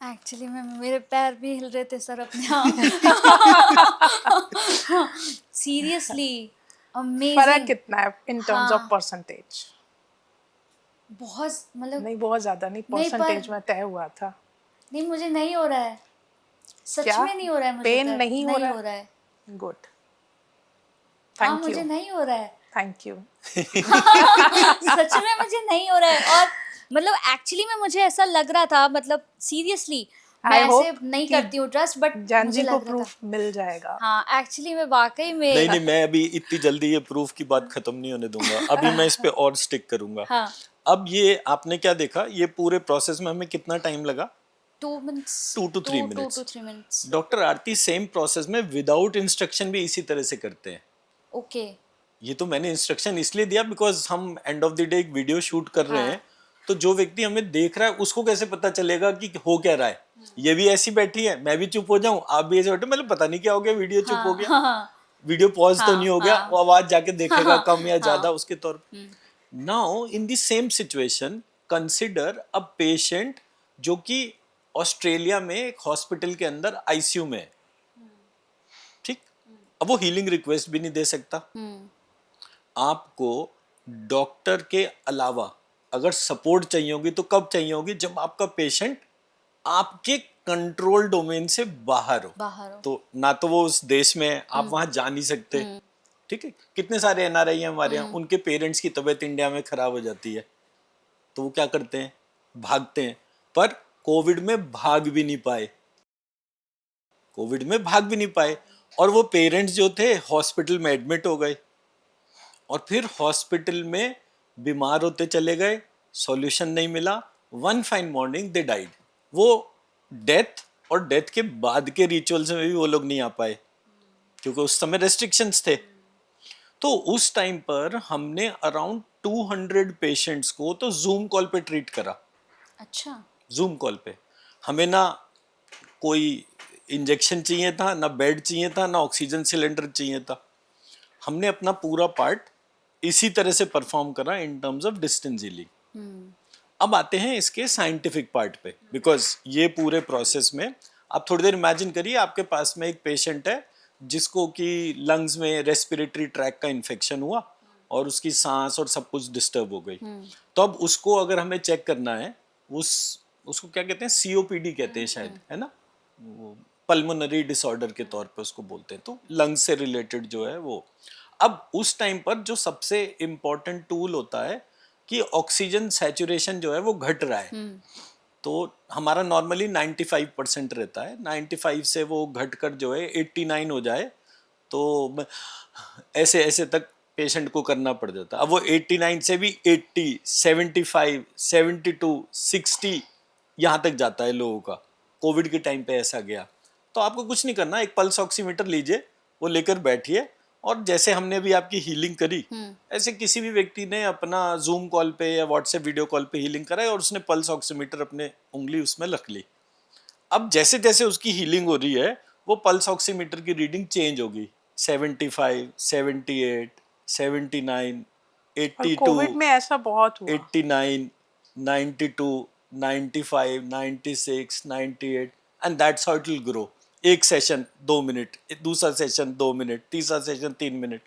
Actually में मेरे पैर भी हिल रहे थे सर अपने आप। सीरियसली फर्क अमेजिंग। कितना है इन टर्म्स ऑफ हाँ परसेंटेज? बहुत मतलब नहीं, बहुत ज्यादा नहीं, नहीं पर परसेंटेज में तय हुआ था। नहीं मुझे नहीं हो रहा है, सच क्या में नहीं हो रहा है मुझे, पेन दर्द नहीं हो नहीं रहा हो रहा है। है? गुड, हाँ थैंक मुझे यू, नहीं हो रहा है। Thank you. सच में मुझे नहीं हो रहा है। और मतलब एक्चुअली में मुझे ऐसा लग रहा था, मतलब सीरियसली मैं आई ऐसे होप नहीं कि करती हूँ ट्रस्ट, बट जानजी मुझे को लग रहा था। प्रूफ मिल जाएगा। हाँ एक्चुअली में वाकई नहीं में। नहीं, मैं अभी इतनी जल्दी ये प्रूफ की बात खत्म नहीं होने दूंगा, अभी मैं इस पे और स्टिक करूंगा। हाँ अब ये आपने क्या देखा, ये पूरे प्रोसेस में हमें कितना टाइम लगा? 2 minutes, 2 to 3 2 minutes। to 3 minutes. Doctor Aarti same process में विदाउट इंस्ट्रक्शन भी इसी तरह से करते हैं। ओके ये तो मैंने इंस्ट्रक्शन इसलिए दिया बिकॉज हम एंड ऑफ द डे एक वीडियो शूट कर रहे हाँ हैं, तो जो व्यक्ति हमें देख रहा है उसको कैसे पता चलेगा कि हो क्या रहा है। ये भी ऐसी बैठी है, मैं भी चुप हो जाऊं, आप भी ऐसे बैठे, मतलब पता नहीं क्या हो गया, वीडियो चुप हो हाँ गया, हाँ वीडियो पॉज तो नहीं हाँ हो गया, हाँ वो आवाज जाके देखेगा हाँ कम या ज्यादा हाँ। उसके तौर पे। Now in the same situation consider a patient जो कि ऑस्ट्रेलिया में एक हॉस्पिटल के अंदर आईसीयू में है, ठीक। अब वो हीलिंग रिक्वेस्ट भी नहीं दे सकता। आपको डॉक्टर के अलावा अगर सपोर्ट चाहिए होगी तो कब चाहिए होगी? जब आपका पेशेंट आपके कंट्रोल डोमेन से बाहर हो। बाहर हो। तो ना तो वो उस देश में है, आप वहां जा नहीं सकते, ठीक है। कितने सारे एनआरआई हैं हमारे यहाँ, उनके पेरेंट्स की तबीयत इंडिया में खराब हो जाती है, तो वो क्या करते हैं? भागते हैं। पर कोविड में भाग भी नहीं पाए, कोविड में भाग भी नहीं पाए, और वो पेरेंट्स जो थे हॉस्पिटल में एडमिट हो गए, और फिर हॉस्पिटल में बीमार होते चले गए, सॉल्यूशन नहीं मिला, one fine morning they died. वो डेथ और डेथ के बाद के रिचुअल्स में भी वो लोग नहीं आ पाए क्योंकि उस समय रेस्ट्रिक्शंस थे। तो उस टाइम पर हमने अराउंड 200 पेशेंट्स को तो जूम कॉल पे ट्रीट करा। अच्छा जूम कॉल पे हमें ना कोई इंजेक्शन चाहिए था, ना बेड चाहिए था, ना ऑक्सीजन सिलेंडर चाहिए था। हमने अपना पूरा पार्ट इसी तरह से परफॉर्म करा इन टर्म्स ऑफ डिस्टेंस हीलिंग। अब आते हैं इसके साइंटिफिक पार्ट पे, बिकॉज ये पूरे प्रोसेस में आप थोड़ी देर इमेजिन करिए, आपके पास में एक पेशेंट है जिसको कि लंग्स में रेस्पिरेटरी ट्रैक का इन्फेक्शन हुआ और उसकी सांस और सब कुछ डिस्टर्ब हो गई। तो अब उसको अगर हमें चेक करना है, उसको क्या कहते हैं, सीओपीडी कहते हैं शायद, है ना, पल्मोनरी डिसऑर्डर के तौर पे उसको बोलते हैं, तो लंग्स से रिलेटेड जो है वो। अब उस टाइम पर जो सबसे इम्पोर्टेंट टूल होता है कि ऑक्सीजन सैचुरेशन जो है वो घट रहा है। तो हमारा नॉर्मली 95% रहता है, 95 से वो घटकर जो है 89 हो जाए तो ऐसे ऐसे तक पेशेंट को करना पड़ जाता है। अब वो 89 से भी 80, 75, 72, 60 यहाँ तक जाता है लोगों का। कोविड के टाइम पे ऐसा गया। तो आपको कुछ नहीं करना, एक पल्स ऑक्सीमीटर लीजिए, वो लेकर बैठिए, और जैसे हमने अभी आपकी हीलिंग करी ऐसे किसी भी व्यक्ति ने अपना जूम कॉल पे या व्हाट्सएप वीडियो कॉल पे हीलिंग कराई और उसने पल्स ऑक्सीमीटर अपने उंगली उसमें रख ली। अब जैसे जैसे उसकी हीलिंग हो रही है वो पल्स ऑक्सीमीटर की रीडिंग चेंज होगी, 75, 78, 79, और 82, कोविड में ऐसा बहुत हुआ। 89, 92, 95, 96, 98 and that's how it will grow. एक सेशन 2 मिनट, दूसरा सेशन 2 मिनट, तीसरा सेशन 3 मिनट,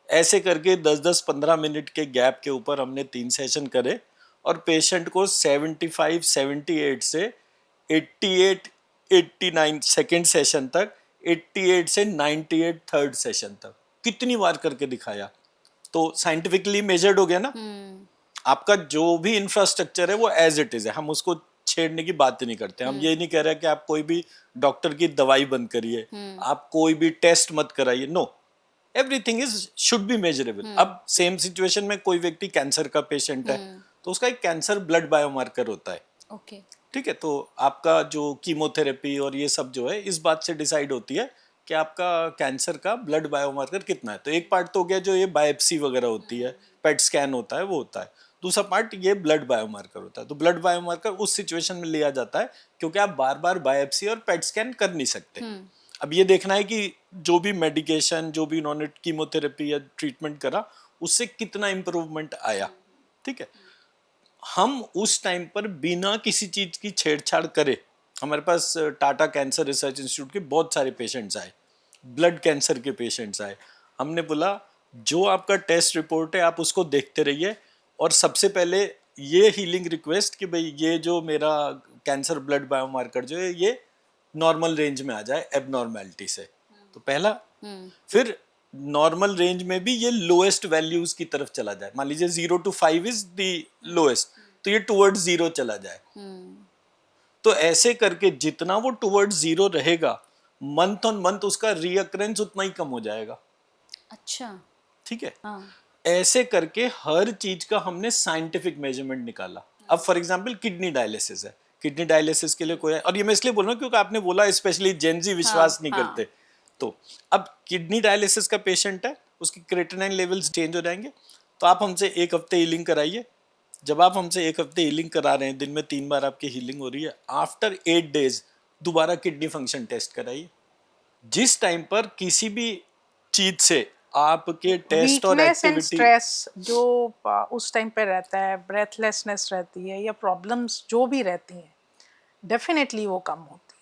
ऐसे करके 10-10, 15 मिनट के गैप के ऊपर हमने 3 सेशन करे और पेशेंट को 75, 78 से 88, 89 सेकेंड सेशन तक, 88 से 98 थर्ड सेशन तक कितनी बार करके दिखाया। तो साइंटिफिकली मेजर्ड हो गया ना। आपका जो भी इंफ्रास्ट्रक्चर है वो एज इट इज है, हम उसको छेड़ने की बात ही नहीं करते। हम ये नहीं कह रहे कि आप कोई भी डॉक्टर की दवाई बंद करिए, आप कोई भी टेस्ट मत कराइए, no, everything is should be measurable. अब सेम सिचुएशन में कोई व्यक्ति कैंसर का पेशेंट है तो उसका एक कैंसर ब्लड बायोमार्कर होता है, ओके ठीक है। तो आपका जो कीमोथेरेपी और ये सब जो है इस बात से डिसाइड होती है कि आपका कैंसर का ब्लड बायोमार्कर कितना है। तो एक पार्ट तो हो गया जो ये बायोप्सी वगैरह होती है, पेट स्कैन होता है, वो होता है। दूसरा पार्ट ये ब्लड बायोमार्कर होता है। तो ब्लड बायोमार्कर उस सिचुएशन में लिया जाता है क्योंकि आप बार बार बायोप्सी और पेट स्कैन कर नहीं सकते। अब ये देखना है कि जो भी मेडिकेशन, जो भी उन्होंने कीमोथेरेपी या ट्रीटमेंट करा उससे कितना इम्प्रूवमेंट आया, ठीक है। हम उस टाइम पर बिना किसी चीज की छेड़छाड़ करे हमारे पास टाटा कैंसर रिसर्च इंस्टीट्यूट के बहुत सारे पेशेंट्स आए, ब्लड कैंसर के पेशेंट्स आए। हमने बोला जो आपका टेस्ट रिपोर्ट है आप उसको देखते रहिए, और सबसे पहले ये हीलिंग रिक्वेस्ट कि भाई ये जो मेरा कैंसर ब्लड बायोमार्कर जो है ये नॉर्मल रेंज में आ जाए एबनॉर्मेलिटी से, तो पहला। फिर नॉर्मल रेंज में भी ये लोएस्ट वैल्यूज की तरफ चला जाए, मान लीजिए 0 to 5 इज द लोएस्ट, तो ये टुवर्ड्स 0 चला जाए। तो ऐसे करके जितना वो टुवर्ड्स 0 रहेगा, मंथ ऑन मंथ उसका रीअकरेंस उतना ही कम हो जाएगा। अच्छा, ठीक है। हाँ, ऐसे करके हर चीज का हमने साइंटिफिक मेजरमेंट निकाला। अब फॉर एग्जांपल किडनी डायलिसिस है, किडनी डायलिसिस के लिए कोई है, और ये मैं इसलिए बोल रहा हूँ क्योंकि आपने बोला स्पेशली जेनजी विश्वास नहीं करते। तो अब किडनी डायलिसिस का पेशेंट है, उसकी क्रेटिनाइन लेवल्स चेंज हो जाएंगे, तो आप हमसे 1 हफ्ते हीलिंग कराइए। जब आप हमसे 1 हफ्ते हीलिंग करा रहे हैं, दिन में 3 बार आपकी हीलिंग हो रही है, आफ्टर 8 डेज दोबारा किडनी फंक्शन टेस्ट कराइए। जिस टाइम पर किसी भी चीज से आपके टेस्ट और वीकनेस एंड एक्टिविटी, स्ट्रेस जो उस टाइम पे रहता है, ब्रेथलेसनेस रहती है या प्रॉब्लम्स जो भी रहती हैं, डेफिनेटली वो कम होती है।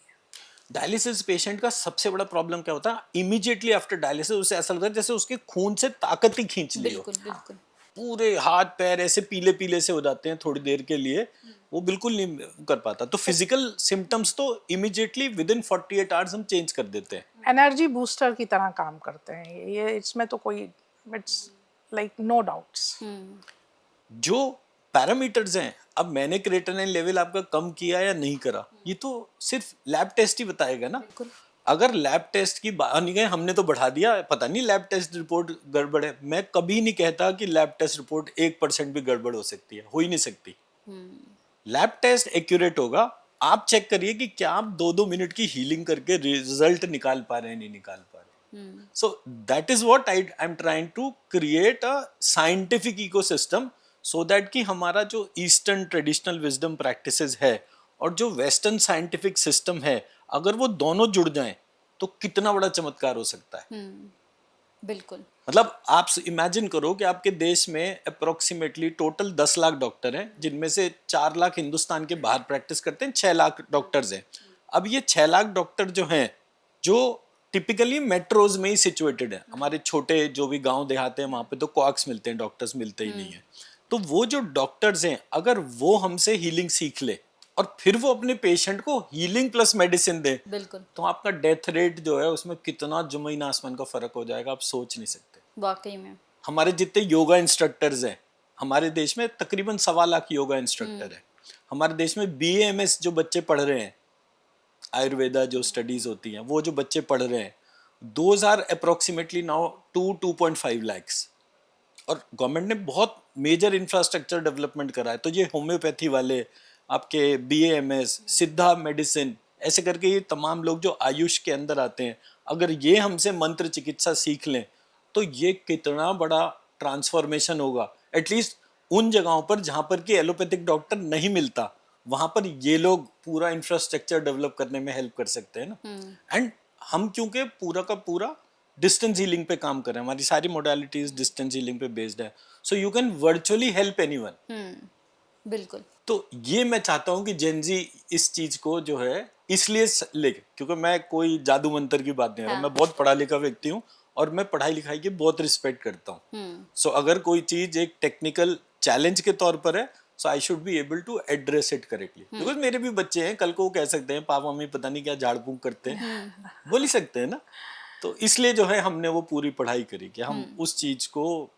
डायलिसिस पेशेंट का सबसे बड़ा प्रॉब्लम क्या होता है, इमीडिएटली आफ्टर डायलिसिस उसे ऐसा लगता है जैसे उसके खून से ताकत ही खींच ली हो। बिल्कुल बिल्कुल। पूरे हाथ पैर ऐसे पीले पीले से हो जाते हैं थोड़ी देर के लिए, वो बिल्कुल नहीं कर पाता। तो फिजिकल सिम्टम्स तो इमीडिएटली विद इन 48 आवर्स हम चेंज कर देते हैं। एनर्जी बूस्टर की तरह काम करते हैं ये, इसमें तो कोई, इट्स लाइक नो डाउट्स। जो पैरामीटर्स हैं, अब मैंने क्रेटिनिन लेवल आपका कम किया या नहीं करा, ये तो सिर्फ लैब टेस्ट ही बताएगा ना। अगर लैब टेस्ट की बात नहीं गए, हमने तो बढ़ा दिया, पता नहीं लैब टेस्ट रिपोर्ट गड़बड़ है। मैं कभी नहीं कहता कि लैब टेस्ट रिपोर्ट 1% भी गड़बड़ हो सकती है, हो ही नहीं सकती। लैब टेस्ट एक्यूरेट होगा, आप चेक करिए कि क्या आप 2-2 मिनट की हीलिंग करके रिजल्ट निकाल पा रहे हैं, नहीं निकाल पा रहे। So that is what I am trying to create a scientific ecosystem, so that कि हमारा जो ईस्टर्न ट्रेडिशनल विजडम प्रैक्टिसेस है और जो वेस्टर्न साइंटिफिक सिस्टम है, अगर वो दोनों जुड़ जाएं तो कितना बड़ा चमत्कार हो सकता है। बिल्कुल। मतलब आप इमेजिन करो कि आपके देश में अप्रोक्सीमेटली टोटल 10 लाख डॉक्टर हैं, जिनमें से 4 लाख हिंदुस्तान के बाहर प्रैक्टिस करते हैं, 6 लाख डॉक्टर्स हैं। अब ये 6 लाख डॉक्टर जो हैं, जो टिपिकली मेट्रोज में ही सिचुएटेड है, हमारे छोटे जो भी गांव देहात हैं वहां पे तो कॉक्स मिलते हैं, डॉक्टर्स मिलते ही नहीं है। तो वो जो डॉक्टर्स हैं, अगर वो हमसे हीलिंग सीख ले और फिर वो अपने पेशेंट को हीलिंग प्लस मेडिसिन दे, बिल्कुल, तो आपका डेथ रेट जो है उसमें कितना जमीन आसमान का फर्क हो जाएगा, आप सोच नहीं सकते। वाकई में। हमारे जितने योगा इंस्ट्रक्टर्स हैं, हमारे देश में तकरीबन 1.25 लाख योगा इंस्ट्रक्टर हैं। हमारे देश में BAMS जो बच्चे पढ़ रहे हैं, आयुर्वेदा जो स्टडीज होती हैं, वो जो बच्चे पढ़ रहे हैं, 2000 अप्रोक्सीमेटली नाउ 2.5 lakhs। और गवर्नमेंट ने बहुत मेजर इंफ्रास्ट्रक्चर डेवलपमेंट करा है। तो ये होम्योपैथी वाले, आपके BAMS, सिद्धा मेडिसिन, ऐसे करके ये तमाम लोग जो आयुष के अंदर आते हैं, अगर ये हमसे मंत्र चिकित्सा सीख लें तो ये कितना बड़ा ट्रांसफॉर्मेशन होगा। एटलीस्ट उन जगहों पर जहाँ पर कि एलोपैथिक डॉक्टर नहीं मिलता, वहाँ पर ये लोग पूरा इंफ्रास्ट्रक्चर डेवलप करने में हेल्प कर सकते हैं ना। एंड हम क्योंकि पूरा का पूरा डिस्टेंस हीलिंग पे काम कर रहे हैं, हमारी सारी मोडालिटीज डिस्टेंस हीलिंग पे बेस्ड है, so you can virtually help anyone. बिल्कुल। तो ये मैं चाहता हूँ कि जेनजी इस चीज को जो है इसलिए लेके, क्योंकि मैं कोई जादू मंत्र की बात नहीं कर रहा, मैं बहुत पढ़ा लिखा व्यक्ति हूँ और मैं पढ़ाई लिखाई की बहुत रिस्पेक्ट करता हूँ। सो अगर कोई चीज एक टेक्निकल चैलेंज के तौर पर है, so I should be able to address it correctly. Because मेरे भी बच्चे हैं, कल को वो कह सकते हैं पापा मम्मी पता नहीं क्या झाड़ फूंक करते हैं, बोल ही सकते हैं ना। तो इसलिए जो है हमने वो पूरी पढ़ाई करी कि हम उस चीज को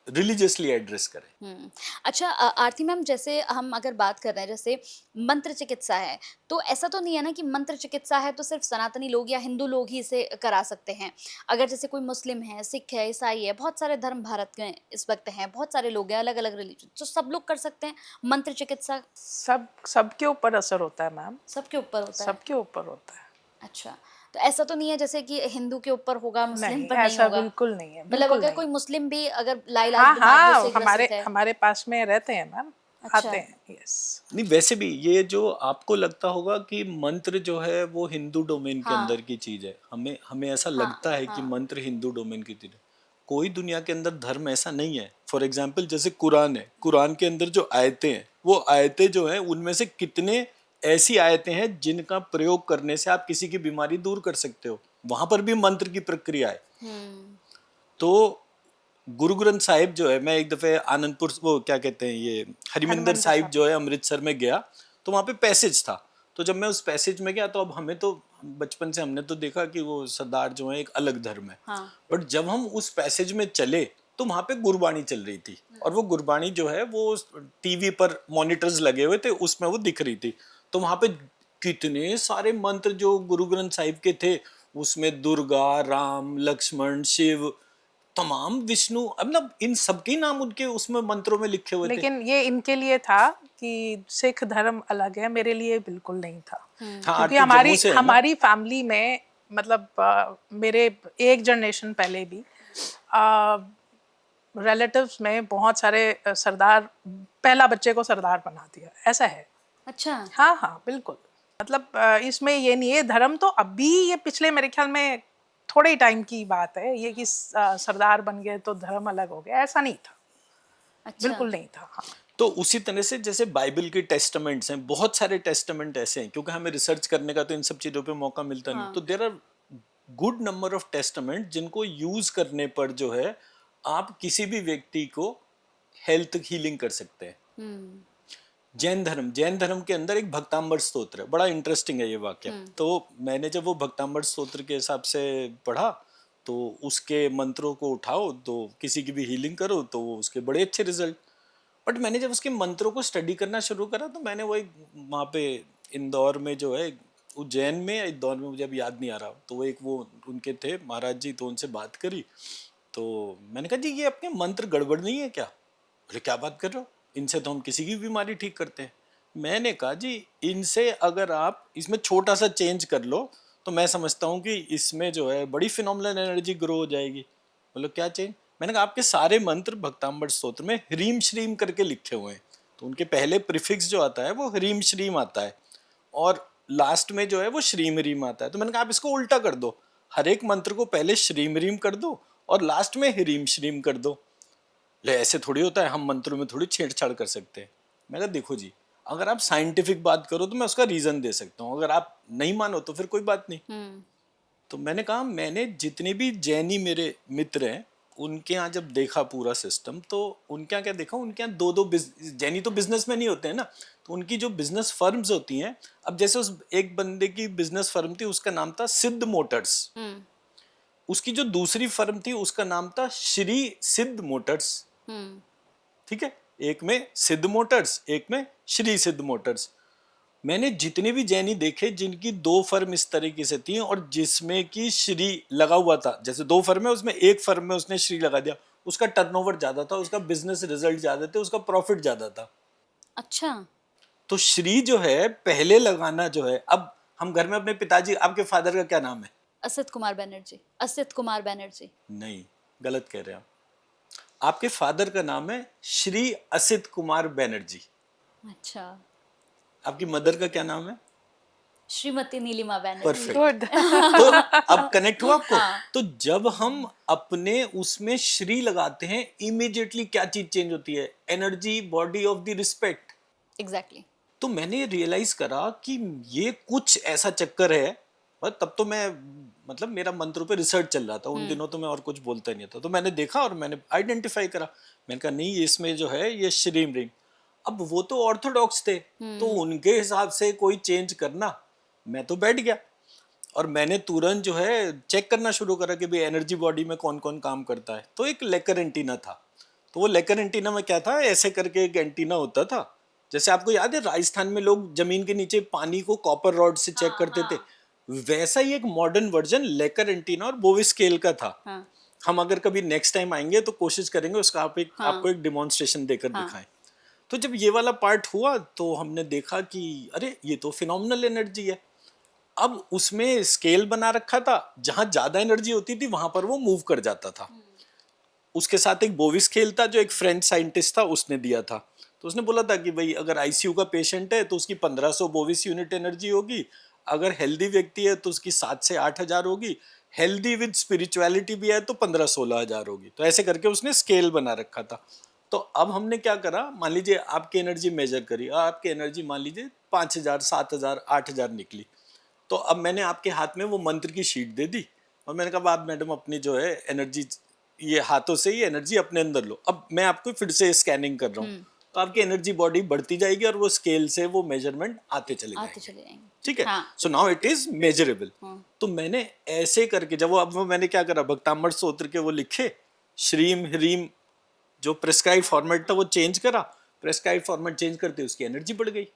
रिलीजियसली एड्रेस करें। अच्छा आरती मैम, जैसे हम अगर बात कर रहे हैं जैसे मंत्र चिकित्सा है, तो ऐसा तो नहीं है ना कि मंत्र चिकित्सा है तो सिर्फ सनातनी लोग या हिंदू लोग ही इसे करा सकते हैं। अगर जैसे कोई मुस्लिम है, सिख है, ईसाई है, बहुत सारे धर्म भारत में इस वक्त हैं, बहुत सारे लोग हैं, अलग अलग रिलीजन, तो सब लोग कर सकते हैं मंत्र चिकित्सा? सबके ऊपर असर होता है मैम, सबके ऊपर होता है? सबके ऊपर होता है। अच्छा, तो ऐसा तो नहीं है जैसे कि हिंदू के ऊपर होगा, मुस्लिम पर नहीं ऐसा होगा? बिल्कुल नहीं है, मतलब बिल्कुल अगर नहीं। कोई मुस्लिम भी अगर लाइलाज हाँ बीमारियों से हाँ, हमारे ग्रसित है, हमारे पास में रहते हैं मैम, अच्छा। आते हैं, यस। नहीं, वैसे भी ये जो आपको लगता होगा कि मंत्र जो है वो हिंदू डोमेन के हाँ। अंदर की चीज है, हमें हमें ऐसा लगता है कि मंत्र हिंदू डोमेन की चीज है। कोई दुनिया के अंदर धर्म ऐसा नहीं है। फॉर एग्जाम्पल जैसे कुरान है, कुरान के अंदर जो आयतें हैं, वो आयतें जो हैं उनमें से कितने ऐसी आयतें हैं जिनका प्रयोग करने से आप किसी की बीमारी दूर कर सकते हो, वहां पर भी मंत्र की प्रक्रिया है। तो गुरु ग्रंथ साहिब जो है, मैं एक दफे आनंदपुर, वो क्या कहते हैं ये हरिमंदिर साहिब जो है अमृतसर में गया, तो वहां पे पैसेज था। तो जब मैं उस पैसेज में गया तो अब हमें तो बचपन से हमने तो देखा कि वो सरदार जो है एक अलग धर्म है, बट जब हम उस पैसेज में चले तो वहां पे गुरबाणी चल रही थी, और वो गुरबाणी जो है वो टीवी पर मॉनिटर्स लगे हुए थे, उसमें वो दिख रही थी। तो वहां पे कितने सारे मंत्र जो गुरु ग्रंथ साहिब के थे, उसमें दुर्गा, राम, लक्ष्मण, शिव, तमाम, विष्णु, मतलब इन सबके नाम उनके उसमें मंत्रों में लिखे हुए थे। लेकिन ये इनके लिए था कि सिख धर्म अलग है, मेरे लिए बिल्कुल नहीं था। हाँ, क्योंकि आरती जम्मू से है ना? हमारी फैमिली में मतलब मेरे एक जनरेशन पहले भी रिलेटिव्स में बहुत सारे सरदार, पहला बच्चे को सरदार बना दिया, ऐसा है। अच्छा। हाँ हाँ बिल्कुल। मतलब इसमें ये नहीं है, धर्म तो अभी ये पिछले मेरे ख्याल में थोड़े ही टाइम की बात है ये कि सरदार बन गए तो धर्म अलग हो गया, ऐसा नहीं था। अच्छा। बिल्कुल नहीं था। हाँ। तो उसी तरह से जैसे बाइबल के टेस्टामेंट्स हैं, बहुत सारे टेस्टामेंट ऐसे हैं, क्योंकि हमें रिसर्च करने का तो इन सब चीज़ों पे मौका मिलता नहीं, तो there are good number of testament जिनको यूज करने पर जो है आप किसी भी व्यक्ति को हेल्थ हीलिंग कर सकते हैं। जैन धर्म के अंदर एक भक्तांबर स्तोत्र है, बड़ा इंटरेस्टिंग है ये वाक्य। तो मैंने जब वो भक्तांबर स्तोत्र के हिसाब से पढ़ा, तो उसके मंत्रों को उठाओ तो किसी की भी हीलिंग करो तो उसके बड़े अच्छे रिजल्ट। बट मैंने जब उसके मंत्रों को स्टडी करना शुरू करा तो मैंने वो एक वहाँ पे इंदौर में जो है, उज्जैन में या इंदौर में, मुझे अब याद नहीं आ रहा, तो वो एक वो उनके थे महाराज जी, तो उनसे बात करी। तो मैंने कहा जी ये अपने मंत्र गड़बड़ नहीं है क्या? बोले क्या बात कर रहे हो, इनसे तो हम किसी की बीमारी ठीक करते हैं। मैंने कहा जी इनसे अगर आप इसमें छोटा सा चेंज कर लो तो मैं समझता हूँ कि इसमें जो है बड़ी फिनोमिनल एनर्जी ग्रो हो जाएगी। बोलो क्या चेंज? मैंने कहा आपके सारे मंत्र भक्तांबर स्तोत्र में ह्रीम श्रीम करके लिखे हुए हैं, तो उनके पहले प्रीफिक्स जो आता है वो ह्रीम श्रीम आता है, और लास्ट में जो है वो श्रीम ह्रीम आता है। तो मैंने कहा आप इसको उल्टा कर दो, हर एक मंत्र को पहले श्रीम ह्रीम कर दो और लास्ट में ह्रीम श्रीम कर दो। ले ऐसे थोड़ी होता है, हम मंत्रों में थोड़ी छेड़छाड़ कर सकते हैं। मैं कहा देखो जी, अगर आप साइंटिफिक बात करो तो मैं उसका रीजन दे सकता हूँ, अगर आप नहीं मानो तो फिर कोई बात नहीं। तो मैंने कहा मैंने जितने भी जैनी मेरे मित्र हैं उनके यहाँ जब देखा पूरा सिस्टम, तो उनके यहाँ क्या देखा, उनके यहाँ दो दो जैनी तो बिजनेसमैन ही होते हैं ना, तो उनकी जो बिजनेस फर्म्स होती हैं, अब जैसे उस एक बंदे की बिजनेस फर्म थी उसका नाम था सिद्ध मोटर्स, उसकी जो दूसरी फर्म थी उसका नाम था श्री सिद्ध मोटर्स। ठीक है, एक में सिद्ध मोटर्स, एक में श्री सिद्ध मोटर्स। मैंने जितने भी जैनी देखे जिनकी दो फर्म इस तरीके से थी और जिसमें कि श्री लगा हुआ था, जैसे दो फर्म है उसमें एक फर्म में उसने श्री लगा दिया, उसका टर्नओवर ज्यादा था, उसका बिजनेस रिजल्ट ज्यादा थे, उसका प्रॉफिट ज्यादा था। अच्छा। तो श्री जो है पहले लगाना जो है, अब हम घर में अपने पिताजी, आपके फादर का क्या नाम है? असित कुमार बनर्जी। असित कुमार बनर्जी। नहीं, गलत कह रहे हैं आप। आपके फादर का नाम है श्री असित कुमार बनर्जी। अच्छा। आपकी मदर का क्या नाम है? श्रीमती नीलिमा बनर्जी। परफेक्ट। तो अब कनेक्ट हुआ आपको? तो जब हम अपने उसमें श्री लगाते हैं, इमीडिएटली क्या चीज चेंज होती है? Energy, body of the respect. Exactly. तो मैंने रियलाइज करा कि ये कुछ ऐसा चक्कर है, और तब तो मैं मतलब मेरा मंत्रों पे रिसर्च चल रहा था उन दिनों, तो मैं और कुछ बोलता नहीं था। तो मैंने देखा और मैंने आइडेंटिफाई करा, मैंने कहा नहीं इसमें जो है ये श्रीम रिंग। अब वो तो ऑर्थोडॉक्स थे, तो उनके हिसाब से कोई चेंज करना, मैं तो बैठ गया और मैंने तुरंत जो है चेक करना शुरू करा कि भाई एनर्जी बॉडी में कौन कौन काम करता है। तो एक लेकर एंटीना था, तो वो लेकर एंटीना में क्या था, ऐसे करके एक एंटीना होता था, जैसे आपको याद है राजस्थान में लोग जमीन के नीचे पानी को कॉपर रॉड से चेक करते थे, वैसा ही एक मॉडर्न वर्जन लेकर एंटीना और बोवी स्केल का था। हम अगर कभी नेक्स्ट टाइम आएंगे तो कोशिश करेंगे उसका आपको एक डिमॉन्स्ट्रेशन देकर दिखाएं। तो जब ये वाला पार्ट हुआ तो हमने देखा कि अरे ये तो फिनोमिनल एनर्जी है। अब उसमें स्केल बना रखा था, जहां ज्यादा एनर्जी होती थी वहां पर वो मूव कर जाता था। उसके साथ एक बोवी स्केल था जो एक फ्रेंच साइंटिस्ट था उसने दिया था। तो उसने बोला था कि भाई अगर आईसीयू का पेशेंट है तो उसकी 1500 बोविस यूनिट एनर्जी होगी, अगर हेल्दी व्यक्ति है तो उसकी 7 से 8,000 होगी, हेल्दी विद स्पिरिचुअलिटी भी है तो 15-16 हजार होगी। तो ऐसे करके उसने स्केल बना रखा था। तो तो अब हमने क्या करा, मान लीजिए आपकी एनर्जी मेजर करी, आपकी एनर्जी मान लीजिए 5,000, 7,000, 8,000 निकली। तो अब मैंने आपके हाथ में वो मंत्र की शीट दे दी और मैंने कहा आप मैडम अपनी जो है एनर्जी, ये हाथों से ये एनर्जी अपने अंदर लो। अब मैं आपको फिर से स्कैनिंग कर रहा हूँ, तो आपकी एनर्जी बॉडी बढ़ती जाएगी और वो स्केल से वो मेजरमेंट आते चले जाएंगे। ठीक है, so now it is measurable. तो मैंने ऐसे करके जब अब वो मैंने क्या करा, भक्तामृत स्तोत्र के वो लिखे, श्रीम ह्रीम जो प्रेस्क्राइब फॉर्मेट था वो चेंज करा, प्रेस्क्राइब फॉर्मेट चेंज करते उसकी एनर्जी बढ़ गई।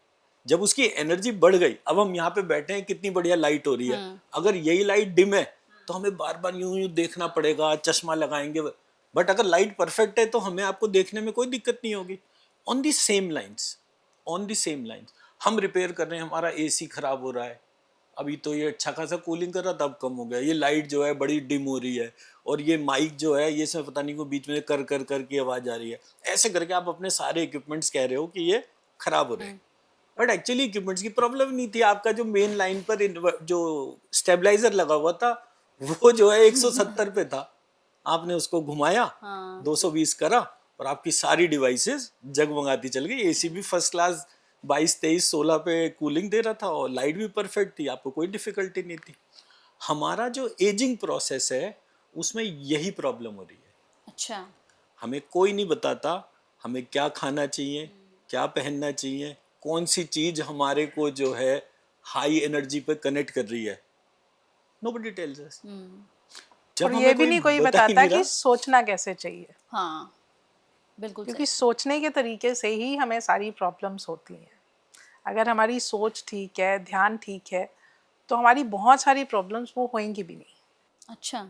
जब उसकी एनर्जी बढ़ गई, अब हम यहाँ पे बैठे हैं, कितनी बढ़िया लाइट हो रही है। अगर यही लाइट डिम है तो हमें बार बार यूं यूं देखना पड़ेगा, चश्मा लगाएंगे। बट अगर लाइट परफेक्ट है तो हमें आपको देखने में कोई दिक्कत नहीं होगी। On the same lines, on the same lines हम रिपेयर कर रहे हैं, हमारा एसी खराब हो रहा है, अभी तो ये अच्छा खासा कूलिंग कर रहा था, अब कम हो गया, ये लाइट जो है बड़ी डिम हो रही है, और ये माइक जो है ये सब पता नहीं को बीच में कर कर कर की आवाज आ रही है। ऐसे करके आप अपने सारे इक्विपमेंट्स कह रहे हो कि ये खराब हो रहे हैं, बट एक्चुअली इक्विपमेंट्स की प्रॉब्लम नहीं थी। आपका जो मेन लाइन पर जो स्टेबलाइजर लगा हुआ था वो जो है 170 पे था, आपने उसको घुमाया, 220 करा और आपकी सारी डिवाइसेस जगमगाती चल गई। एसी भी फर्स्ट क्लास 22, 23, 16 पे कूलिंग दे रहा था और लाइट भी परफेक्ट थी, आपको कोई डिफिकल्टी नहीं थी। हमारा जो एजिंग प्रोसेस है उसमें यही प्रॉब्लम हो रही है। अच्छा, हमें कोई नहीं बताता हमें क्या खाना चाहिए, क्या पहनना चाहिए, कौन सी चीज हमारे को जो है हाई एनर्जी पे कनेक्ट कर रही है। Nobody tells us. और ये भी नहीं कोई बताता कि सोचना कैसे चाहिए। हाँ बिल्कुल, क्योंकि सोचने के तरीके से ही हमें सारी प्रॉब्लम्स होती हैं। अगर हमारी सोच ठीक है, ध्यान ठीक है, तो हमारी बहुत सारी प्रॉब्लम्स वो होंगी भी नहीं। अच्छा,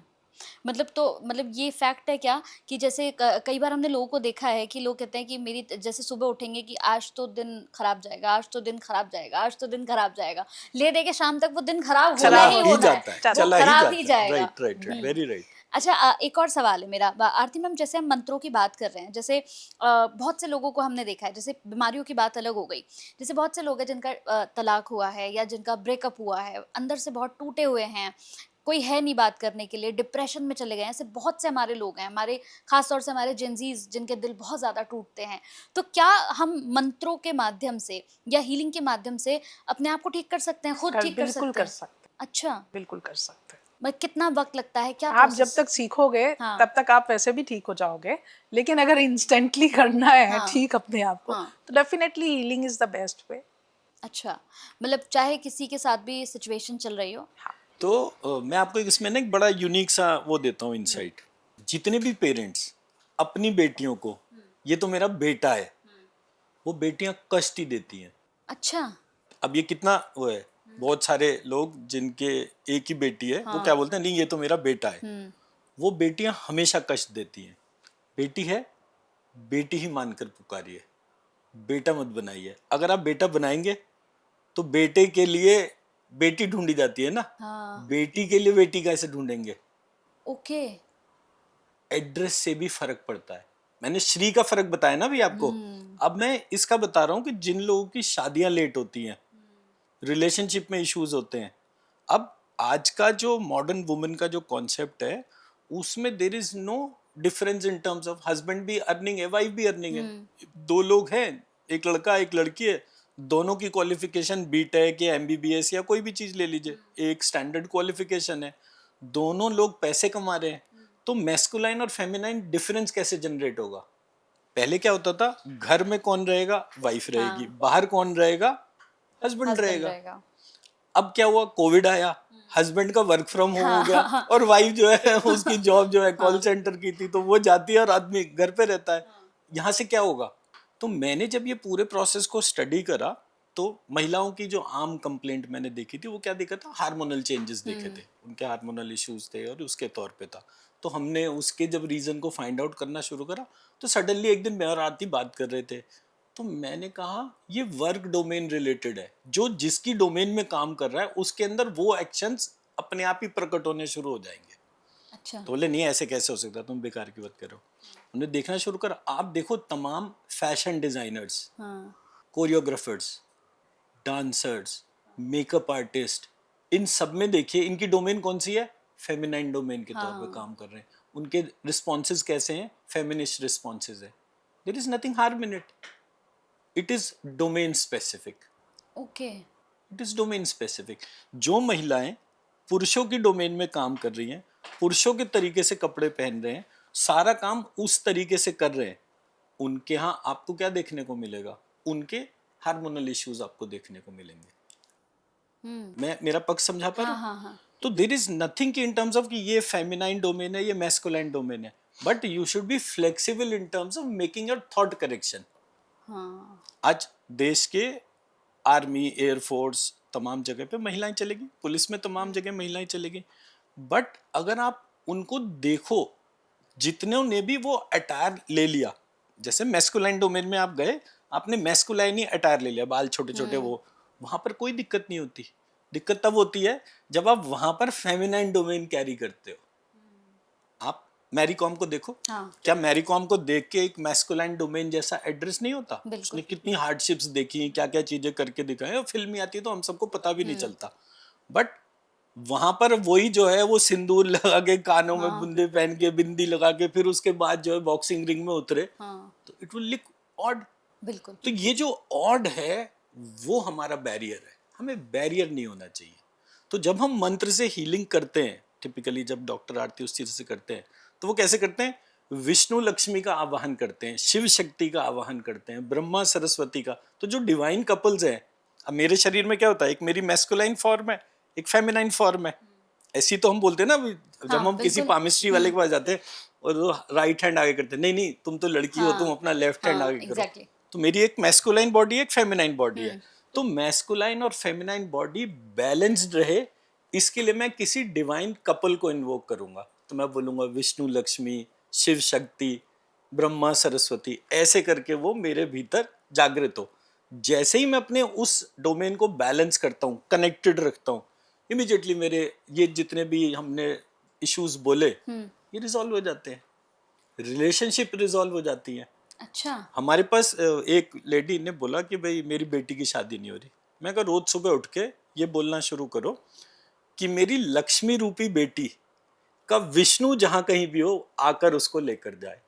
मतलब ये फैक्ट है क्या कि जैसे कई बार हमने लोगों को देखा है कि लोग कहते हैं कि मेरी जैसे सुबह उठेंगे कि आज तो दिन खराब जाएगा, आज तो दिन खराब जाएगा, आज तो दिन खराब जाएगा, ले दे के शाम तक वो दिन खराब होना ही होना है, वो खराब ही जाएगा। Right right right, very right. अच्छा, एक और सवाल है मेरा आरती मैम, जैसे हम मंत्रों की बात कर रहे हैं, जैसे बहुत से लोगों को हमने देखा है, जैसे बीमारियों की बात अलग हो गई, जैसे बहुत से लोग हैं जिनका तलाक हुआ है या जिनका ब्रेकअप हुआ है, अंदर से बहुत टूटे हुए हैं, कोई है नहीं बात करने के लिए, डिप्रेशन में चले गए हैं, ऐसे बहुत से हमारे लोग हैं, हमारे खास तौर से हमारे जेंजीज जिनके दिल बहुत ज़्यादा टूटते हैं। तो क्या हम मंत्रों के माध्यम से या हीलिंग के माध्यम से अपने आप को ठीक कर सकते हैं, खुद ठीक कर सकते हैं? बिल्कुल कर सकते हैं। अच्छा, बिल्कुल कर सकते हैं। कितना वक्त लगता है, क्या आप जब प्रोसेस? तक सीखोगे हाँ। तब तक आप वैसे भी ठीक हो जाओगे, लेकिन अगर इंस्टेंटली करना है हाँ। ठीक अपने आप को, हाँ। तो definitely healing is the best way. अच्छा, मतलब चाहे किसी के साथ भी सिचुएशन चल रही हो। तो मैं आपको इसमें ना एक बड़ा यूनिक सा वो देता हूँ इनसाइट। जितने भी पेरेंट्स अपनी बेटियों को, ये तो मेरा बेटा है, वो बेटियां कष्ट ही देती हैं। अच्छा, अब ये कितना वो है, बहुत सारे लोग जिनके एक ही बेटी है वो क्या बोलते हैं, नहीं ये तो मेरा बेटा है। वो बेटियां हमेशा कष्ट देती हैं। बेटी है, बेटी ही मानकर पुकारिए, बेटा मत बनाइए। अगर आप बेटा बनाएंगे तो बेटे के लिए बेटी ढूंढी जाती है ना, बेटी के लिए बेटी कैसे ढूंढेंगे? ओके, एड्रेस से भी फर्क पड़ता है। मैंने श्री का फर्क बताया ना भी आपको। अब मैं इसका बता रहा हूँ कि जिन लोगों की शादियां लेट होती हैं, रिलेशनशिप में इश्यूज होते हैं, अब आज का जो मॉडर्न वुमेन का जो कॉन्सेप्ट है उसमें there is no difference in terms of husband भी अर्निंग है, वाइफ भी अर्निंग है। दो लोग हैं, एक लड़का एक लड़की है, दोनों की क्वालिफिकेशन बीटेक या एमबीबीएस या कोई भी चीज ले लीजिए, एक स्टैंडर्ड क्वालिफिकेशन है, दोनों लोग पैसे कमा रहे हैं। तो मैस्कुलाइन और फेमिनाइन डिफरेंस कैसे जनरेट होगा? पहले क्या होता था, घर में कौन रहेगा, वाइफ रहेगी, बाहर कौन रहेगा, हस्बैंड रहेगा। अब क्या हुआ, कोविड आया, हस्बैंड का वर्क फ्रॉम होम हो गया और वाइफ जो है उसकी जॉब जो है कॉल सेंटर की थी, तो वो जाती है और आदमी घर पे रहता है। यहाँ से क्या होगा? तो मैंने जब ये पूरे प्रोसेस को स्टडी करा तो महिलाओं की जो आम कंप्लेंट मैंने देखी थी वो क्या देखा था, हार्मोनल चेंजेस देखे थे, उनके हार्मोनल इश्यूज थे और उसके तौर पे था। तो हमने उसके जब रीजन को फाइंड आउट करना शुरू करा तो सडनली एक दिन मैं और आरती बात कर रहे थे, तो मैंने कहा ये वर्क डोमेन रिलेटेड है, जो जिसकी डोमेन में काम कर रहा है उसके अंदर वो एक्शंस अपने आप ही प्रकट होने शुरू हो जाएंगे। अच्छा, तो बोले नहीं ऐसे कैसे हो सकता, तुम बेकार की बात कर रहे हो। हमने देखना शुरू करा, आप देखो तमाम fashion designers, choreographers, dancers, makeup artist, इन सब में देखिए इनकी डोमेन कौन सी है, फेमिनाइन डोमेन के तौर पे काम कर रहे हैं। उनके रिस्पॉन्सेज कैसे हैं, फेमिनिस्ट रिस्पॉन्सेज है। There is nothing harm in it. It is domain specific. Okay. It is domain specific. जो महिलाएं पुरुषों की डोमेन में काम कर रही हैं, पुरुषों के तरीके से कपड़े पहन रहे हैं, सारा काम उस तरीके से कर रहे हैं, उनके यहाँ आपको क्या देखने को मिलेगा? उनके हार्मोनल इश्यूज आपको देखने को मिलेंगे. मैं मेरा पक्ष समझा पा रहा हूँ? हाँ हाँ. तो there is nothing in terms of कि ये फेमिनाइन डोमेन है, ये मैस्कुलाइन डोमेन है, but you should be flexible in terms of making your thought correction. हाँ. आज देश के आर्मी, एयरफोर्स, तमाम जगह पे महिलाएं चलेगी, पुलिस में तमाम जगह महिलाएं चलेगी, बट अगर आप उनको देखो, जितनों ने भी वो अटायर ले लिया, जैसे मैस्कुलाइन डोमेन में आप गए, आपने मैस्कुलाइन ही अटायर ले लिया, बाल छोटे छोटे, वो वहां पर कोई दिक्कत नहीं होती. दिक्कत तब होती है जब आप वहां पर फेमिनाइन डोमेन कैरी करते हो. आप मैरी कॉम को देखो. हाँ. क्या मैरी कॉम को देख के एक मैस्कुलाइन डोमेन जैसा एड्रेस नहीं होता? बिल्कुल. उसने कितनी हार्डशिप्स देखी, क्या क्या चीजें करके दिखाई, और फिल्म आती है तो हम सबको पता भी नहीं चलता. बट वहां पर वही जो है, वो सिंदूर लगा के, कानों में बुंदे पहन के, बिंदी लगा के, फिर उसके बाद जो है बॉक्सिंग रिंग में उतरे, तो इट विल लुक ऑड. बिल्कुल. तो ये जो ऑड है वो हमारा बैरियर है. हमें बैरियर नहीं होना चाहिए. तो जब हम मंत्र से हीलिंग करते हैं, टिपिकली जब डॉक्टर आरती उस चीज से करते हैं, तो वो कैसे करते हैं? विष्णु लक्ष्मी का आवाहन करते हैं, शिव शक्ति का आवाहन करते हैं, ब्रह्मा सरस्वती का. तो जो डिवाइन कपल्स हैं, अब मेरे शरीर में क्या होता है, एक मेरी मैस्कुलाइन फॉर्म है, एक फेमिनाइन फॉर्म है. ऐसी तो हम बोलते हैं ना, जब हम किसी पामिस्ट्री वाले के पास जाते हैं और वो राइट हैंड आगे करते हैं, नहीं नहीं तुम तो लड़की हो, तुम अपना लेफ्ट हैंड आगे करो. एग्जैक्टली. तो मेरी एक मैस्कुलाइन बॉडी है, एक फेमिनाइन बॉडी है. तो मैस्कुलाइन और फेमिनाइन बॉडी बैलेंस्ड रहे, इसके लिए मैं किसी डिवाइन कपल को इन्वोक करूंगा. तो मैं बोलूंगा विष्णु लक्ष्मी, शिव शक्ति, ब्रह्मा सरस्वती, ऐसे करके वो मेरे भीतर जागृत हो. जैसे ही मैं अपने उस डोमेन को बैलेंस करता हूँ, कनेक्टेड रखता हूँ, इमीडिएटली मेरे ये जितने भी हमने इश्यूज बोले, ये रिजॉल्व हो जाते हैं. रिलेशनशिप रिजॉल्व हो जाती है. अच्छा. हमारे पास एक लेडी ने बोला कि भाई मेरी बेटी की शादी नहीं हो रही. मैं कहा रोज सुबह उठ के ये बोलना शुरू करो कि मेरी लक्ष्मी रूपी बेटी का विष्णु जहां कहीं भी हो आकर उसको लेकर जाए.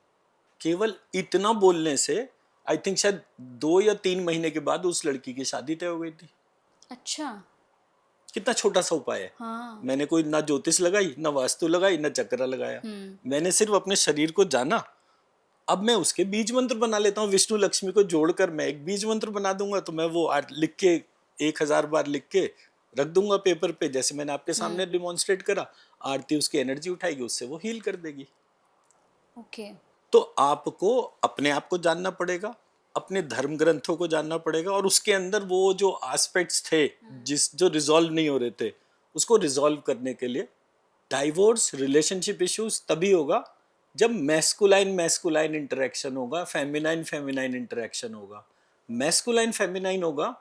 केवल इतना बोलने से आई थिंक शायद 2 या 3 महीने के बाद उस लड़की की शादी तय हो गई थी. अच्छा. कितना छोटा सा उपाय है. हाँ. मैंने कोई ना ज्योतिष लगाई, ना वास्तु लगाई, ना चक्रा लगाया. मैंने सिर्फ अपने शरीर को जाना. अब मैं उसके बीज मंत्र बना लेता हूँ. विष्णु लक्ष्मी को जोड़कर मैं एक बीज मंत्र बना दूंगा. तो मैं वो लिख के 1000 बार लिख के रख दूंगा पेपर पे, जैसे मैंने आपके सामने डिमॉन्स्ट्रेट करा. आरती उसकी एनर्जी उठाएगी, उससे वो हील कर देगी. ओके. तो आपको अपने आप को जानना पड़ेगा, अपने धर्म ग्रंथों को जानना पड़ेगा, और उसके अंदर वो जो एस्पेक्ट्स थे जो रिजॉल्व नहीं हो रहे थे, उसको रिजॉल्व करने के लिए डाइवोर्स, रिलेशनशिप इश्यूज तभी होगा जब मैस्कुलाइन इंटरेक्शन होगा, फेमिनाइन इंटरेक्शन होगा. मैस्कुलाइन फेमिनाइन होगा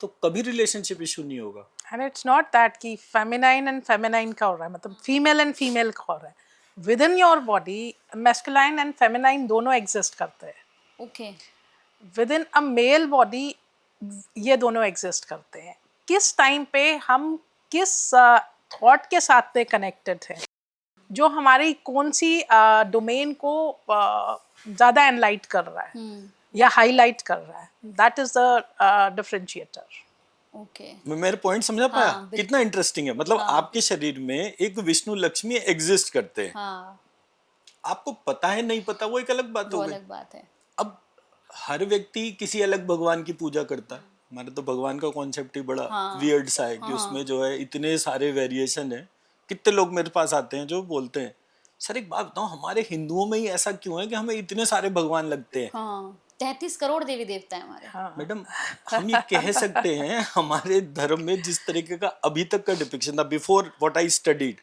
तो कभी रिलेशनशिप इशू नहीं होगा. एंड इट्स नॉट दैट कि फेमिनाइन एंड फेमिनाइन का हो रहा है, मतलब फीमेल एंड फीमेल का हो रहा है. Within your body masculine and feminine दोनों एग्जिस्ट करते हैं. Okay. Within a male body ये दोनों एग्जिस्ट करते हैं. किस टाइम पे हम किस थॉट के साथ पे कनेक्टेड हैं, जो हमारी कौन सी डोमेन को ज़्यादा एनलाइट कर रहा है या हाईलाइट कर रहा है, that is the differentiator. Okay. मेरे पॉइंट समझा पाया? हाँ, कितना इंटरेस्टिंग है. मतलब आपके शरीर में एक विष्णु लक्ष्मी एग्जिस्ट करते हैं. हाँ. आपको पता है नहीं पता वो एक अलग बात हो वो गई. अलग बात है. अब हर व्यक्ति किसी अलग भगवान की पूजा करता है. हमारा तो भगवान का कॉन्सेप्ट ही बड़ा वियर्ड सा है कि उसमें जो है इतने सारे वेरिएशन है. कितने लोग मेरे पास आते हैं जो बोलते हैं, सर एक बात बताओ, हमारे हिंदुओं में ही ऐसा क्यों है कि हमें इतने सारे भगवान लगते हैं? हाँ. 33 करोड़ देवी देवता है हमारे. हाँ. मैडम हम ये कह सकते हैं हमारे धर्म में जिस तरीके का अभी तक का डिपिक्शन था, बिफोर व्हाट आई स्टडीड,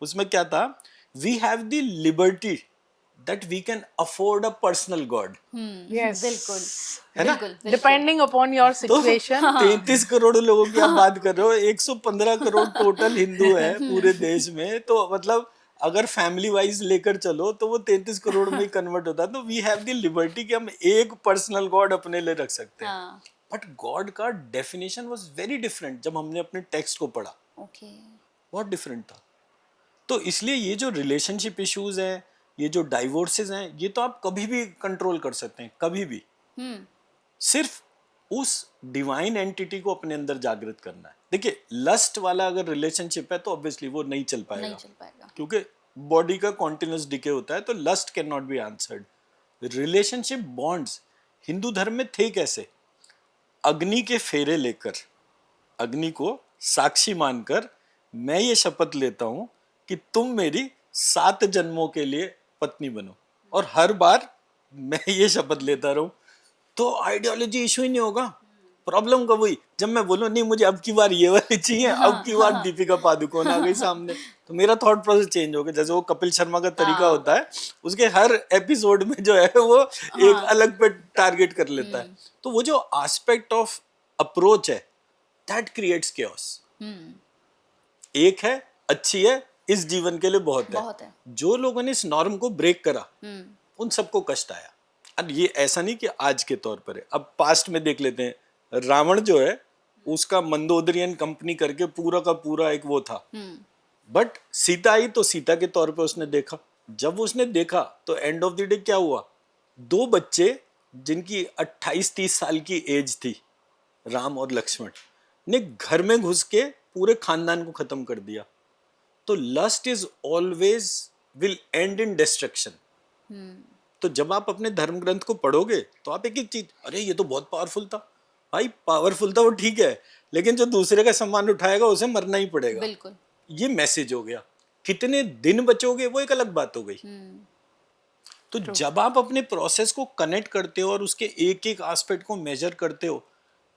उसमें क्या था, we have the liberty that we can afford a personal god. Yes. बिल्कुल. है ना? बिल्कुल. Depending upon your situation. 33 crore लोगों की आप बात कर रहे हो, 115 करोड़ टोटल हिंदू है पूरे देश में. तो मतलब अगर फैमिली वाइज लेकर चलो तो वो 33 करोड़ में कन्वर्ट होता है. तो वी हैव द लिबर्टी कि हम एक पर्सनल गॉड अपने लिए रख सकते हैं. बट गॉड का डेफिनेशन वाज वेरी डिफरेंट जब हमने अपने टेक्स्ट को पढ़ा. ओके. बहुत डिफरेंट था. तो इसलिए ये जो रिलेशनशिप इश्यूज हैं, ये जो डाइवोर्सेस हैं ये तो आप कभी भी कंट्रोल कर सकते हैं, कभी भी। सिर्फ उस डिवाइन एंटिटी को अपने अंदर जागृत करना है। देखिए लस्ट वाला अगर रिलेशनशिप है तो ऑब्वियसली वो नहीं चल पाएगा क्योंकि बॉडी का कॉन्टिन्यूस डिके होता है, तो lust can not be answered. Relationship bonds Hindu धर्म में थे कैसे? अग्नि के फेरे लेकर, अग्नि को साक्षी मानकर मैं ये शपथ लेता हूं कि तुम मेरी 7 जन्मों के लिए पत्नी बनो, और हर बार मैं ये शपथ लेता रहूं, तो आइडियोलॉजी इशू ही नहीं होगा। प्रॉब्लम कब हुई? जब मैं बोलूं नहीं मुझे अब की बार ये वाली चाहिए, अब की बार दीपिका पादुकोण आ गई सामने, तो मेरा थॉट प्रोसेस चेंज हो गया। जैसे वो कपिल शर्मा का तरीका होता है, उसके हर एपिसोड में जो है वो एक अलग पे टारगेट कर लेता है। तो वो जो एस्पेक्ट ऑफ अप्रोच है दैट क्रिएट्स chaos। एक है, अच्छी है, इस जीवन के लिए बहुत है। जो लोगों ने इस नॉर्म को ब्रेक करा उन सबको कष्ट आया। अब ये ऐसा नहीं कि आज के तौर पर है, अब पास्ट में देख लेते हैं। रावण जो है उसका मंदोदरियन कंपनी करके पूरा का पूरा एक वो था, बट सीता आई तो सीता के तौर पे उसने देखा। जब उसने देखा तो एंड ऑफ द डे क्या हुआ? 2 बच्चे जिनकी 28-30 साल की एज थी, राम और लक्ष्मण, ने घर में घुस के पूरे खानदान को खत्म कर दिया। तो lust is always will end in destruction. तो जब आप अपने धर्म ग्रंथ को पढ़ोगे तो आप एक एक चीज, अरे ये तो बहुत पावरफुल था भाई, पावरफुल था वो ठीक है, लेकिन जो दूसरे का सम्मान उठाएगा उसे मरना ही पड़ेगा। बिल्कुल, ये मैसेज हो गया। कितने दिन बचोगे वो एक अलग बात हो गई। तो जब आप अपने प्रोसेस को कनेक्ट करते हो और उसके एक एक एस्पेक्ट को मेजर करते हो,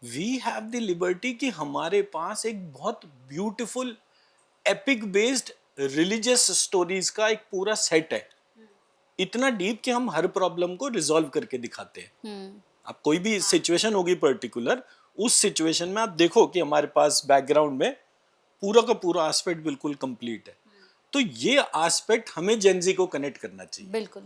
वी हैव द लिबर्टी कि हमारे पास एक बहुत beautiful epic based religious stories का एक पूरा सेट है, इतना डीप कि हम हर प्रॉब्लम को रिजॉल्व करके दिखाते हैं। आप कोई भी सिचुएशन होगी पर्टिकुलर, उस सिचुएशन में आप देखो कि हमारे पास बैकग्राउंड में पूरा का पूरा एस्पेक्ट बिल्कुल कंप्लीट है। तो ये एस्पेक्ट हमें जेनजी को कनेक्ट करना चाहिए। बिल्कुल,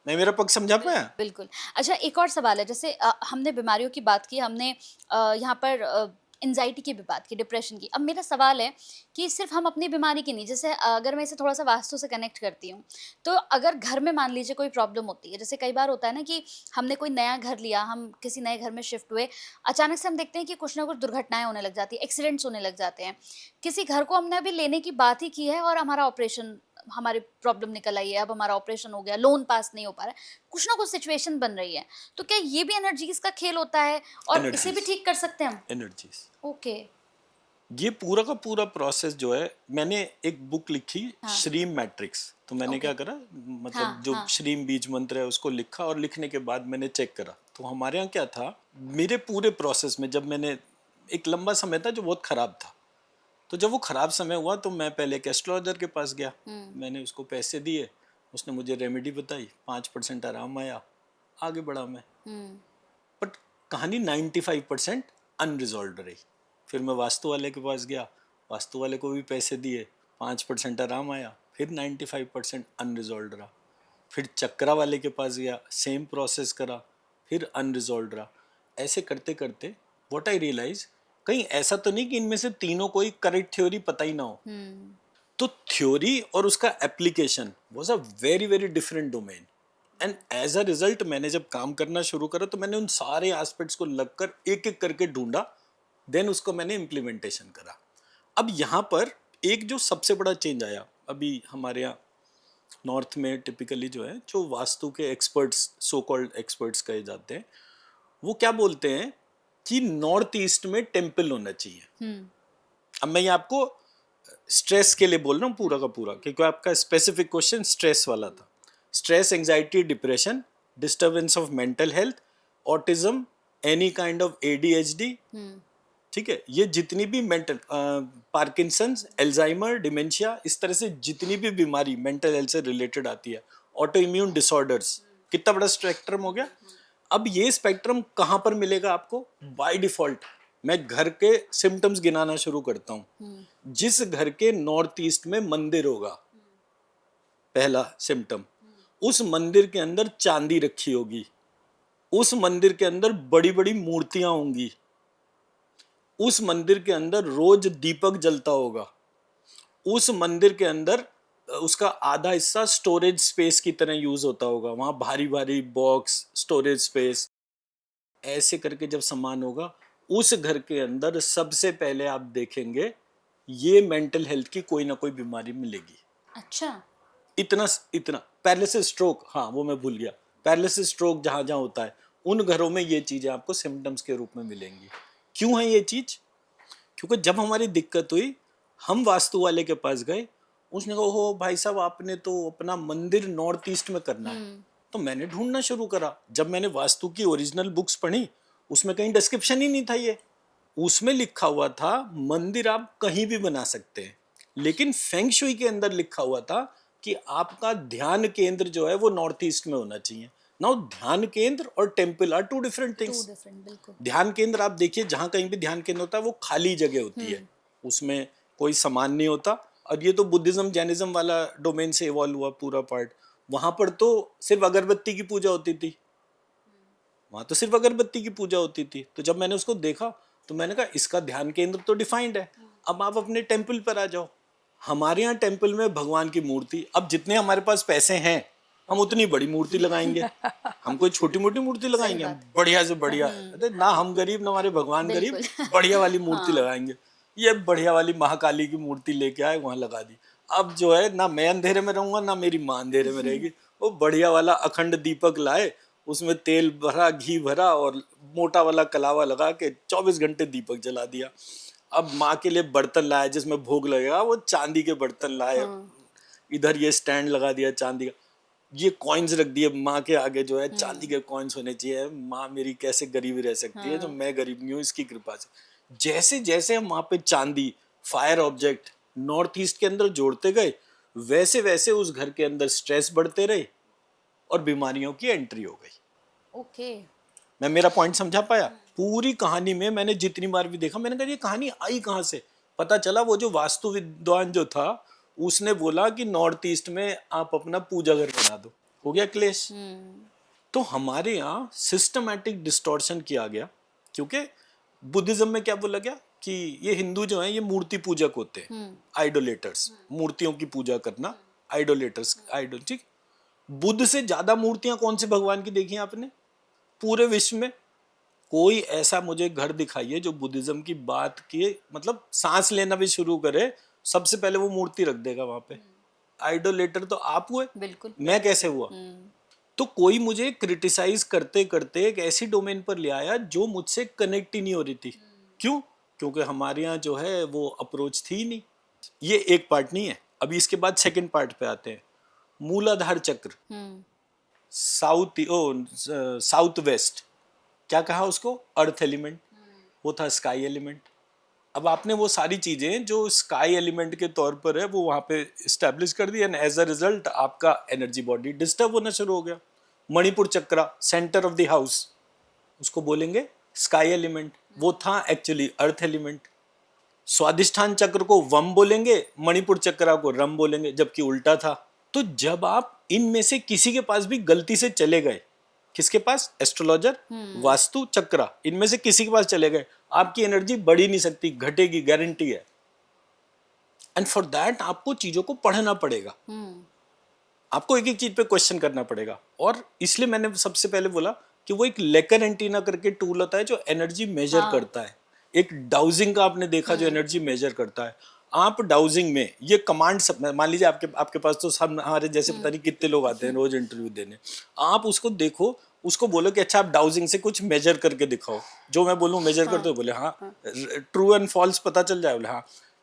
मैं मेरा पक्ष समझा पाया? बिल्कुल। अच्छा, एक और सवाल है, जैसे हमने बीमारियों की बात की, हमने यहाँ पर एंजाइटी की भी बात की, डिप्रेशन की। अब मेरा सवाल है कि सिर्फ हम अपनी बीमारी की नहीं, जैसे अगर मैं इसे थोड़ा सा वास्तु से कनेक्ट करती हूँ, तो अगर घर में मान लीजिए कोई प्रॉब्लम होती है, जैसे कई बार होता है ना कि हमने कोई नया घर लिया, हम किसी नए घर में शिफ्ट हुए, अचानक से हम देखते हैं कि कुछ ना कुछ दुर्घटनाएं होने लग जाती है, एक्सीडेंट्स होने लग जाते हैं। किसी घर को हमने अभी लेने की बात ही की है और हमारा ऑपरेशन, हमारी प्रॉब्लम निकल आई है, अब हमारा ऑपरेशन हो गया, लोन पास नहीं हो पा रहा है, कुछ ना कुछ सिचुएशन बन रही है, तो क्या ये भी एनर्जीज का खेल होता है और इसे भी ठीक कर सकते हैं हम? Energies, okay. ये पूरा का पूरा प्रोसेस जो है, मैंने एक बुक लिखी, श्रीम मैट्रिक्स। तो मैंने क्या करा, मतलब जो श्रीम बीज मंत्र है उसको लिखा, और लिखने के बाद मैंने चेक करा। तो हमारे यहाँ क्या था, मेरे पूरे प्रोसेस में जब मैंने, एक लंबा समय था जो बहुत खराब था, तो जब वो खराब समय हुआ तो मैं पहले एक एस्ट्रोलॉजर के पास गया, मैंने उसको पैसे दिए, उसने मुझे रेमेडी बताई, 5% आराम आया, आगे बढ़ा मैं। बट कहानी 95% अनरिजॉल्व रही। फिर मैं वास्तु वाले के पास गया, वास्तु वाले को भी पैसे दिए, 5% आराम आया, फिर 95% अनरिजॉल्व रहा। फिर चक्रा वाले के पास गया, सेम प्रोसेस करा, फिर अनरिजॉल्व रहा। ऐसे करते करते व्हाट आई रियलाइज, कहीं ऐसा तो नहीं कि इनमें से तीनों कोई करेक्ट थ्योरी पता ही ना हो। तो थ्योरी और उसका application was a very very different domain. And as a result मैंने जब काम करना शुरू करा तो मैंने उन सारे एस्पेक्ट्स को लगकर एक एक करके ढूंढा, देन उसको मैंने इम्प्लीमेंटेशन करा। अब यहाँ पर एक जो सबसे बड़ा चेंज आया, अभी हमारे यहाँ नॉर्थ में टिपिकली जो है, जो वास्तु के एक्सपर्ट्स, सो कॉल्ड एक्सपर्ट्स कहे जाते हैं, वो क्या बोलते हैं कि नॉर्थ ईस्ट में टेम्पल होना चाहिए। अब मैं ये आपको स्ट्रेस के लिए बोल रहा हूँ पूरा का पूरा, क्योंकि आपका स्पेसिफिक क्वेश्चन स्ट्रेस वाला था। Stress, anxiety, depression, disturbance of mental health, autism, any kind of ADHD, ठीक है, ये जितनी भी मेंटल, पार्किंसंस, एल्जाइमर, डिमेंशिया, इस तरह से जितनी भी बीमारी मेंटल हेल्थ से रिलेटेड आती है, ऑटो इम्यून डिसऑर्डर्स, कितना बड़ा स्पेक्ट्रम हो गया। अब ये स्पेक्ट्रम कहाँ पर मिलेगा आपको? बाय डिफॉल्ट मैं घर के सिम्टम्स गिनाना शुरू करता हूँ। जिस घर के नॉर्थ ईस्ट में मंदिर होगा, पहला सिम्टम, उस मंदिर के अंदर चांदी रखी होगी, उस मंदिर के अंदर बड़ी बड़ी मूर्तियां होंगी, उस मंदिर के अंदर रोज दीपक जलता होगा, उस मंदिर के अंदर उसका आधा हिस्सा स्टोरेज स्पेस की तरह यूज होता होगा, वहाँ भारी भारी बॉक्स, स्टोरेज स्पेस, ऐसे करके जब सामान होगा उस घर के अंदर सबसे पहले आप देखेंगे ये मेंटल हेल्थ की कोई ना कोई बीमारी मिलेगी। अच्छा। इतना इतना पैरालिसिस स्ट्रोक, हाँ वो मैं भूल गया, पैरालिसिस स्ट्रोक जहाँ जहाँ होता है उन घरों में ये चीजें आपको सिम्टम्स के रूप में मिलेंगी। क्यों है ये चीज? क्योंकि जब हमारी दिक्कत हुई हम वास्तु वाले के पास गए, उसने कहा हो भाई साहब आपने तो अपना मंदिर नॉर्थ ईस्ट में करना है। तो मैंने ढूंढना शुरू करा, जब मैंने वास्तु की ओरिजिनल बुक्स पढ़ी उसमें कहीं डिस्क्रिप्शन ही नहीं था ये, उसमें लिखा हुआ था मंदिर आप कहीं भी बना सकते हैं, लेकिन फेंग शुई के अंदर लिखा हुआ था कि आपका ध्यान केंद्र जो है वो नॉर्थ ईस्ट में होना चाहिए। नाउ ध्यान केंद्र और temple are two different things. बिल्कुल। ध्यान केंद्र आप देखिए, जहां कहीं भी ध्यान केंद्र होता है वो खाली जगह होती है, उसमें कोई सामान नहीं होता। और ये तो बुद्धिज्म जैनिज्म वाला डोमेन से इवॉल्व हुआ पूरा पार्ट। वहां पर तो सिर्फ अगरबत्ती की पूजा होती थी, वहां तो सिर्फ अगरबत्ती की पूजा होती थी। तो जब मैंने उसको देखा तो मैंने कहा इसका ध्यान केंद्र तो डिफाइंड है, अब आप अपने टेम्पल पर आ जाओ। हमारे यहाँ टेम्पल में भगवान की मूर्ति, अब जितने हमारे पास पैसे हैं हम उतनी बड़ी मूर्ति लगाएंगे, हम कोई छोटी मोटी मूर्ति लगाएंगे, हम बढ़िया से बढ़िया, अरे ना हम गरीब ना हमारे भगवान गरीब, बढ़िया वाली मूर्ति लगाएंगे। ये बढ़िया वाली महाकाली की मूर्ति लेके आए, वहां लगा दी। अब जो है ना मैं अंधेरे में रहूंगा ना मेरी माँ अंधेरे में रहेगी। वो बढ़िया वाला अखंड दीपक लाए, उसमें तेल भरा, घी भरा और मोटा वाला कलावा लगा के 24 घंटे दीपक जला दिया। अब माँ के लिए बर्तन लाया जिसमें भोग लगेगा, वो चांदी के बर्तन लाए, इधर ये स्टैंड लगा दिया चांदी का, ये कॉइन्स रख दिए माँ के आगे, जो है चांदी के कॉइन्स होने चाहिए। माँ मेरी कैसे गरीब रह सकती है, जो मैं गरीब नहीं हूँ इसकी कृपा से। जैसे जैसे हम वहाँ पे चांदी, फायर ऑब्जेक्ट नॉर्थ ईस्ट के अंदर जोड़ते गए, वैसे वैसे उस घर के अंदर स्ट्रेस बढ़ते रहे और बीमारियों की एंट्री हो गई। ओके। मैं मेरा पॉइंट समझा पाया? पूरी कहानी में मैंने जितनी बार भी देखा, मैंने कहा ये कहानी आई कहाँ से? पता चला वो जो वास्तु विद्वान जो था उसने बोला कि नॉर्थ ईस्ट में आप अपना पूजा घर बना दो, हो गया क्लेश। तो हमारे यहाँ सिस्टमैटिक डिस्टॉर्शन किया गया, क्योंकि बुद्धिज्म में क्या बोला गया कि ये हिंदू जो है ये मूर्ति पूजक होते हैं, आइडोलेटर्स, मूर्तियों की पूजा करना, आइडोलेटर्स, आइडल। ठीक, बुद्ध से ज्यादा मूर्तियां कौन से भगवान की देखी आपने पूरे विश्व में? कोई ऐसा मुझे घर दिखाइए जो बुद्धिज्म की बात की मतलब सांस लेना भी शुरू करे, सबसे पहले वो मूर्ति रख देगा वहां पे। आइडोलेटर तो आप हुए, बिल्कुल। मैं कैसे हुआ? तो कोई मुझे क्रिटिसाइज करते करते एक ऐसी डोमेन पर ले आया जो मुझसे कनेक्ट ही नहीं हो रही थी। क्यों? क्योंकि हमारे यहाँ जो है वो अप्रोच थी नहीं। ये एक पार्ट नहीं है, अभी इसके बाद सेकंड पार्ट पे आते हैं। मूलाधार चक्र, साउथ वेस्ट, क्या कहा उसको? अर्थ एलिमेंट, वो था स्काई एलिमेंट। अब आपने वो सारी चीजें जो स्काई एलिमेंट के तौर पर है वो वहां पे स्टैब्लिश कर दी, एंड एज अ रिजल्ट आपका एनर्जी बॉडी डिस्टर्ब होना शुरू हो गया। मणिपुर चक्रा, सेंटर ऑफ द हाउस, उसको बोलेंगे स्काई एलिमेंट, वो था एक्चुअली अर्थ एलिमेंट। स्वादिष्ठान चक्र को वम बोलेंगे, मणिपुर चक्रा को रम बोलेंगे, जबकि उल्टा था। तो जब आप इनमें से किसी के पास भी गलती से चले गए, किसके पास? एस्ट्रोलॉजर, वास्तु, चक्रा, इनमें से किसी के पास चले गए, आपकी एनर्जी बढ़ ही नहीं सकती, घटेगी, गारंटी है। एंड फॉर दैट आपको चीजों को पढ़ना पड़ेगा, आपको एक एक चीज पे क्वेश्चन करना पड़ेगा। और इसलिए मैंने सबसे पहले बोला कि वो एक लेकर एंटीना करके टूल होता है जो एनर्जी मेजर करता है। एक डाउजिंग का आपने देखा जो एनर्जी मेजर करता है। आप डाउजिंग में ये कमांड सब, मान लीजिए आपके पास तो सब हमारे जैसे पता नहीं कितने लोग आते हैं रोज इंटरव्यू देने, आप उसको देखो, उसको बोलो कि अच्छा आप डाउजिंग से कुछ मेजर करके दिखाओ, जो मैं बोलूँ मेजर करते हो, बोले हाँ, ट्रू एंड फॉल्स पता चल जाए, बोले हाँ।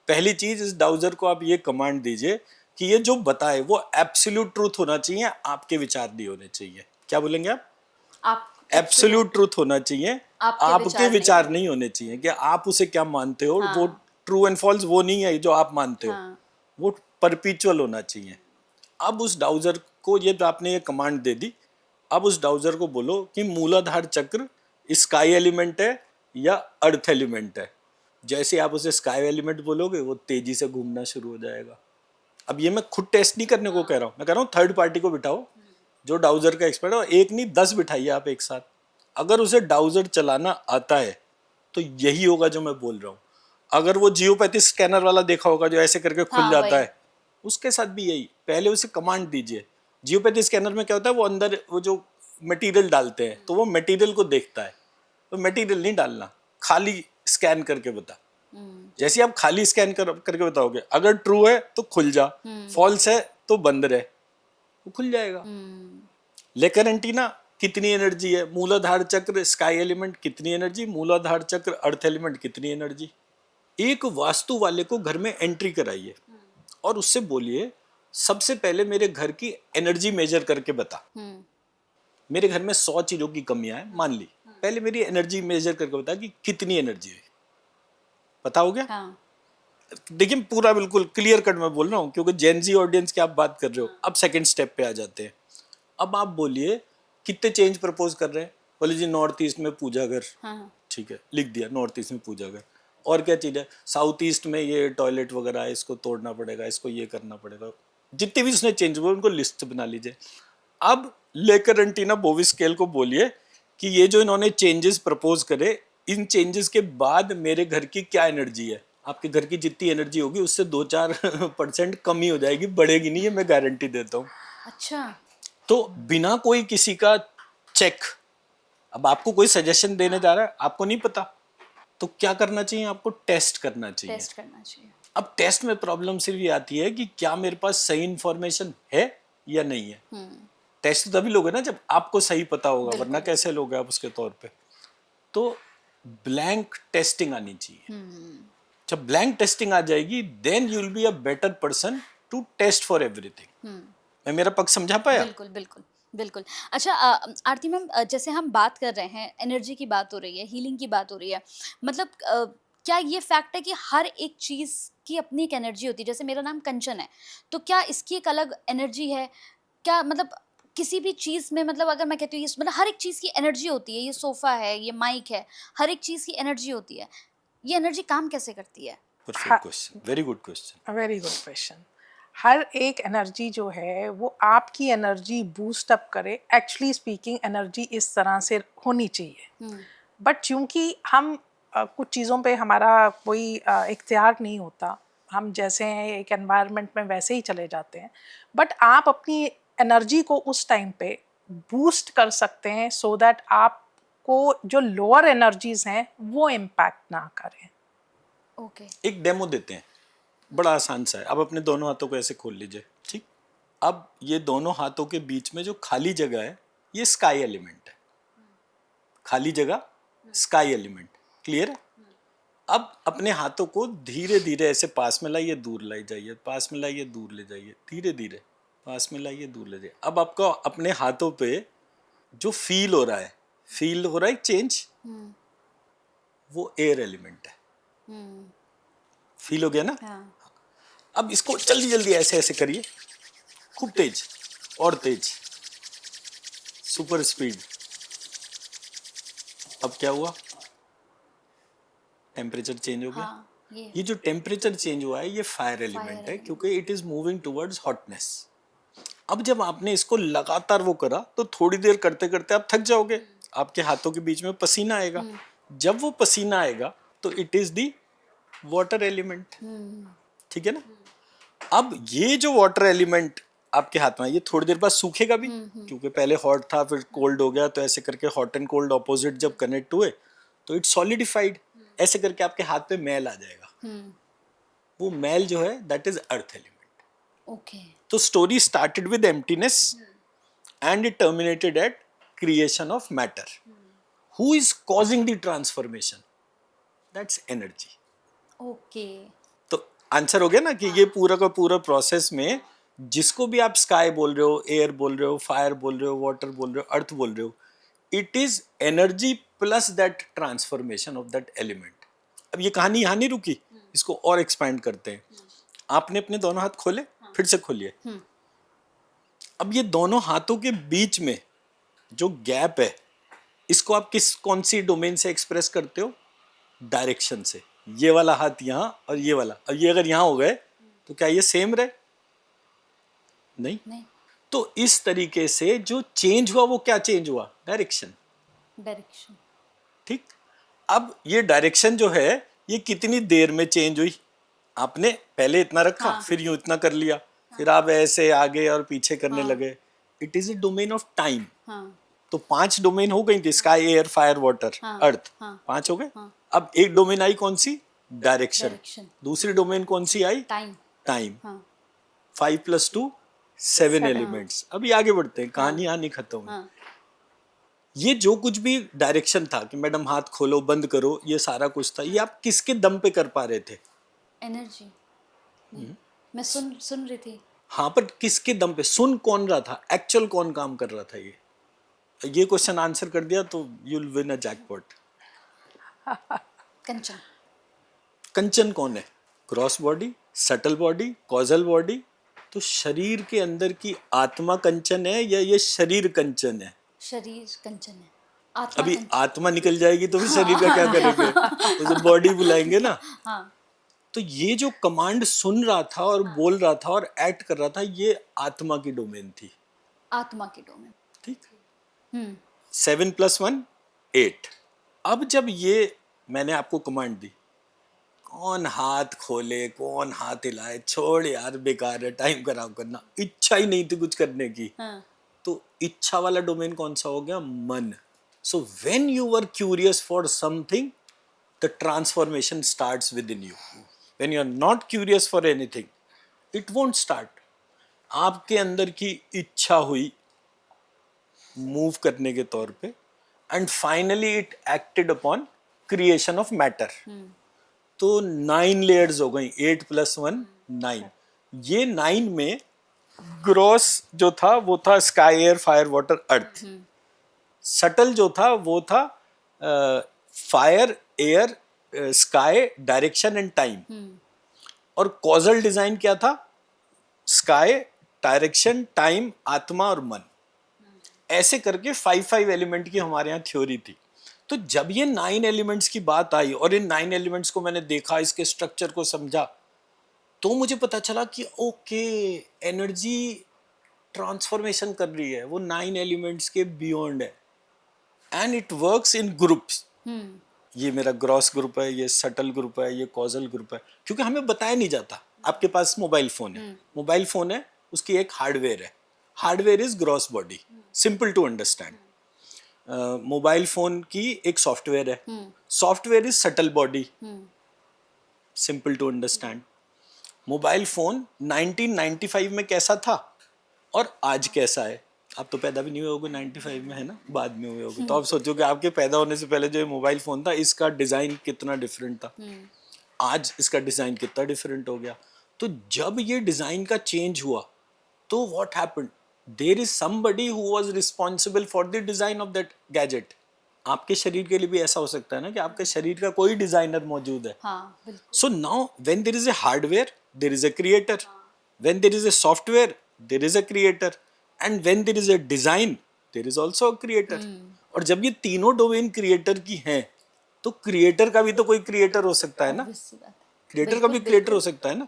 पहली चीज, इस डाउजर को आप ये कमांड दीजिए कि ये जो बताए वो एब्सोल्यूट ट्रूथ होना चाहिए, आपके विचार नहीं होने चाहिए। क्या बोलेंगे आप? एब्सोल्यूट ट्रूथ होना चाहिए, आपके विचार नहीं होने चाहिए कि आप उसे क्या मानते हो। वो ट्रू एंड फॉल्स वो नहीं है जो आप मानते हो, वो परपिचुअल होना चाहिए। अब उस डाउजर को ये आपने ये कमांड दे दी, अब उस डाउजर को बोलो कि मूलाधार चक्र स्काई एलिमेंट है या अर्थ एलिमेंट है। जैसे आप उसे स्काई एलिमेंट बोलोगे वो तेजी से घूमना शुरू हो जाएगा। अब ये मैं खुद टेस्ट नहीं करने को कह रहा हूँ, मैं कह रहा हूँ थर्ड पार्टी को बिठाओ जो डाउजर का एक्सपर्ट है, एक नहीं 10 बिठाइए आप एक साथ। अगर उसे डाउजर चलाना आता है तो यही होगा जो मैं बोल रहा हूँ। अगर वो जियोपैथी स्कैनर वाला देखा होगा जो ऐसे करके खुल जाता है, उसके साथ भी यही। पहले उसे कमांड दीजिए। जियोपैथी स्कैनर में क्या होता है, वो अंदर वो जो मटेरियल डालते हैं तो वो मटेरियल को देखता है, तो मटेरियल नहीं डालना, खाली स्कैन करके बता। जैसे आप खाली स्कैन करके बताओगे, अगर ट्रू है तो खुल जा, फॉल्स है तो बंद रहे, वो खुल जाएगा। लेकर एंटीना कितनी एनर्जी है, मूलाधार चक्र स्काई एलिमेंट कितनी एनर्जी, मूलाधार चक्र अर्थ एलिमेंट कितनी एनर्जी। एक वास्तु वाले को घर में एंट्री कराइए और उससे बोलिए सबसे पहले मेरे घर की एनर्जी मेजर करके बता। मेरे घर में 100 चीजों की कमियां हैं मान ली, पहले मेरी एनर्जी मेजर करके बता कि कितनी एनर्जी है। पता हो गया? हाँ। देखिए पूरा बिल्कुल क्लियर कट मैं बोल रहा हूँ, क्योंकि जेनजी ऑडियंस की आप बात कर रहे हो। अब सेकंड स्टेप पे आ जाते हैं। अब आप बोलिए कितने चेंज प्रपोज कर रहे हैं। बोले जी नॉर्थ ईस्ट में पूजा घर। हाँ। ठीक है, लिख दिया नॉर्थ ईस्ट में पूजा घर। और क्या चीज है, साउथ ईस्ट में ये टॉयलेट वगैरह है, इसको तोड़ना पड़ेगा, इसको ये करना पड़ेगा। जितने भी उसने चेंज हुए उनको लिस्ट बना लीजिए। अब लेकर एंटीना बोवी स्केल को बोलिए कि ये जो इन्होंने चेंजेस प्रपोज करे, इन चेंजेस के बाद मेरे घर की क्या एनर्जी है। आपके घर की जितनी एनर्जी होगी उससे 2-4% कम ही हो जाएगी, बढ़ेगी नहीं, ये मैं गारंटी देता हूँ। अच्छा। तो बिना कोई किसी का चेक, अब आपको कोई सजेशन देने जा रहा है, आपको नहीं पता, तो क्या करना चाहिए, आपको टेस्ट करना चाहिए। टेस्ट करना चाहिए। अब टेस्ट में प्रॉब्लम सिर्फ ये आती है कि क्या मेरे पास सही इंफॉर्मेशन है या नहीं है। टेस्ट तो तभी लोगे ना जब आपको सही पता होगा, वरना कैसे लोगे आप उसके तौर पे। तो ब्लैंक टेस्टिंग आनी चाहिए। जब ब्लैंक टेस्टिंग आ जाएगी then you will be a better person to test for everything. मैं मेरा पक्ष समझा पाया? बिल्कुल बिल्कुल बिल्कुल। अच्छा आरती मैम, जैसे हम बात कर रहे हैं, एनर्जी की बात हो रही है, हीलिंग की बात हो रही है, मतलब क्या ये फैक्ट है कि हर एक चीज़ की अपनी एक एनर्जी होती है? जैसे मेरा नाम कंचन है, तो क्या इसकी एक अलग एनर्जी है? क्या मतलब किसी भी चीज़ में, मतलब अगर मैं कहती हूँ मतलब हर एक चीज़ की एनर्जी होती है, ये सोफ़ा है, ये माइक है, हर एक चीज़ की एनर्जी होती है। ये एनर्जी काम कैसे करती है? Perfect question, very good question. Very good question. हर एक एनर्जी जो है वो आपकी एनर्जी बूस्ट अप करे। एक्चुअली स्पीकिंग एनर्जी इस तरह से होनी चाहिए, बट चूंकि हम कुछ चीज़ों पे हमारा कोई इख्तियार नहीं होता, हम जैसे हैं एक एनवायरनमेंट में वैसे ही चले जाते हैं, बट आप अपनी एनर्जी को उस टाइम पे बूस्ट कर सकते हैं सो दैट आपको जो लोअर एनर्जीज हैं वो इम्पैक्ट ना करें। ओके। एक डेमो देते हैं, बड़ा आसान सा है। अब अपने दोनों हाथों को ऐसे खोल लीजिए। ठीक, अब ये दोनों हाथों के बीच में जो खाली जगह है ये स्काई एलिमेंट है। खाली जगह स्काई एलिमेंट, क्लियर है? अब अपने हाथों को धीरे धीरे ऐसे पास में लाइए, दूर लाई जाइए, पास में लाइए, दूर ले जाइए, धीरे धीरे पास में लाइए, दूर ले जाइए। अब आपको अपने हाथों पे जो फील हो रहा है चेंज, वो एयर एलिमेंट है। फील हो गया ना? हाँ। अब इसको जल्दी जल्दी ऐसे ऐसे करिए, खूब तेज और तेज, सुपर स्पीड। अब क्या हुआ? टेम्परेचर चेंज हो गया। हाँ, ये जो टेम्परेचर चेंज हुआ है ये फायर एलिमेंट है, क्योंकि it is moving towards hotness. अब जब आपने इसको लगातार वो करा तो थोड़ी देर करते करते आप थक जाओगे, आपके हाथों के बीच में पसीना आएगा। जब वो पसीना आएगा तो it is the water element. ठीक है ना? अब ये जो वाटर एलिमेंट आपके हाथ में है, ये थोड़ी देर बाद सूखेगा भी, क्योंकि पहले हॉट था फिर कोल्ड हो गया, तो ऐसे करके हॉट एंड कोल्ड ऑपोजिट जब कनेक्ट हुए तो इट सॉलिडिफाइड। ऐसे करके आपके हाथ पे मैल आ जाएगा। वो मैल जो है that is earth element. Okay. तो story started with emptiness and it terminated at creation of matter. Who is causing the transformation? That's energy. Okay. तो आंसर हो गया ना कि ये पूरा का पूरा प्रोसेस में जिसको भी आप स्काई बोल रहे हो, एयर बोल रहे हो, फायर बोल रहे हो, वाटर बोल रहे हो, अर्थ बोल रहे हो, it is energy plus that transformation of that element. अब ये कहानी यहाँ नहीं रुकी, इसको और एक्सपैंड करते हैं। आपने अपने दोनों हाथ खोले, फिर से खोलिए। अब ये दोनों हाथों के बीच में जो गैप है, इसको आप कौन सी डोमेन से एक्सप्रेस करते हो? डायरेक्शन से। ये वाला हाथ यहाँ और ये वाला, और ये अगर यहाँ हो गए तो क्या ये सेम रहे? नहीं। तो इस तरीके से जो चेंज हुआ वो क्या चेंज हुआ? डायरेक्शन। ठीक, अब ये डायरेक्शन जो है ये कितनी देर में चेंज हुई? आपने पहले इतना रखा, फिर यूं इतना कर लिया, फिर आप ऐसे आगे और पीछे करने लगे. It is a domain of time. तो 5 डोमेन हो गई थी, स्काई, एयर, फायर, वाटर, अर्थ. 5 हो गए. अब एक डोमेन आई कौन सी? डायरेक्शन. दूसरी डोमेन कौन सी आई? टाइम. 5 + 2 7 एलिमेंट्स. अभी आगे बढ़ते हैं, कहानी यहाँ नहीं खत्म हुई. ये जो कुछ भी डायरेक्शन था कि मैडम हाथ खोलो, बंद करो, ये सारा कुछ था, ये आप किसके दम पे कर पा रहे थे? एनर्जी. मैं सुन रही थी. हाँ, पर किसके दम पे? सुन कौन रहा था? एक्चुअल कौन काम कर रहा था? ये क्वेश्चन आंसर कर दिया तो you will win a jackpot. Kanchan. Kanchan कौन है? Gross body, subtle body, causal body. तो शरीर के अंदर की आत्मा कंचन है या ये शरीर कंचन है? शरीर कंचन है. आत्मा अभी कंचन. आत्मा निकल जाएगी तो फिर शरीर का क्या करेंगे? तो बॉडी बुलाएंगे ना. तो ये जो कमांड सुन रहा था और बोल रहा था और एक्ट कर रहा था, ये आत्मा की डोमेन थी. आत्मा की डोमेन. ठीक. 7 + 1 8. अब जब ये मैंने आपको कमांड दी, कौन हाथ खोले, कौन हाथ हिलाए, छोड़ यार, बेकार है, टाइम खराब करना. इच्छा ही नहीं थी कुछ करने की. तो इच्छा वाला डोमेन कौन सा हो गया? मन. So when you were curious for something, the transformation starts within you. When you are not curious for anything, it won't start. आपके अंदर की इच्छा हुई मूव करने के तौर पे, and finally it acted upon creation of matter. तो 9 लेयर्स हो गई. 8 + 1 9. ये 9 में ग्रॉस जो था वो था स्काई, एयर, फायर, वाटर, अर्थ. सटल जो था वो था fire, air, sky, direction and time. और कॉजल डिजाइन क्या था? स्काई, डायरेक्शन, टाइम, आत्मा और मन. ऐसे करके 5 एलिमेंट की हमारे यहाँ थ्योरी थी. तो जब ये 9 एलिमेंट्स की बात आई और इन 9 एलिमेंट्स को मैंने देखा, इसके स्ट्रक्चर को समझा, तो मुझे पता चला कि ओके, एनर्जी ट्रांसफॉर्मेशन कर रही है, वो 9 एलिमेंट्स के बियॉन्ड है. And it works in groups. ये मेरा ग्रॉस ग्रुप है, ये सटल ग्रुप है, ये कॉजल ग्रुप है. क्योंकि हमें बताया नहीं जाता. आपके पास मोबाइल फोन है, मोबाइल फोन है, उसकी एक हार्डवेयर है. Hardware is gross body. Simple to understand. Mobile phone की एक सॉफ्टवेयर है. Software is subtle body. Simple to understand. Mobile phone 1995 में कैसा था और आज कैसा है? आप तो पैदा भी नहीं हुए होगे 95 में, है ना, बाद में हुए होगे. तो आप सोचो कि आपके पैदा होने से पहले जो मोबाइल फोन था, इसका डिजाइन कितना डिफरेंट था. आज इसका डिजाइन कितना डिफरेंट हो गया. तो जब ये डिजाइन का चेंज हुआ, तो what happened? There is somebody who was responsible for the design of that gadget. आपके शरीर के लिए भी ऐसा हो सकता है ना कि आपके शरीर का कोई डिजाइनर मौजूद है. So now when there is a hardware, there is a creator. When there is a software, there is a creator. And when there is a design, there is also a creator. और जब ये तीनों domain creator की हैं, तो creator का भी तो कोई क्रिएटर हो सकता है ना. क्रिएटर का भी क्रिएटर हो सकता है ना.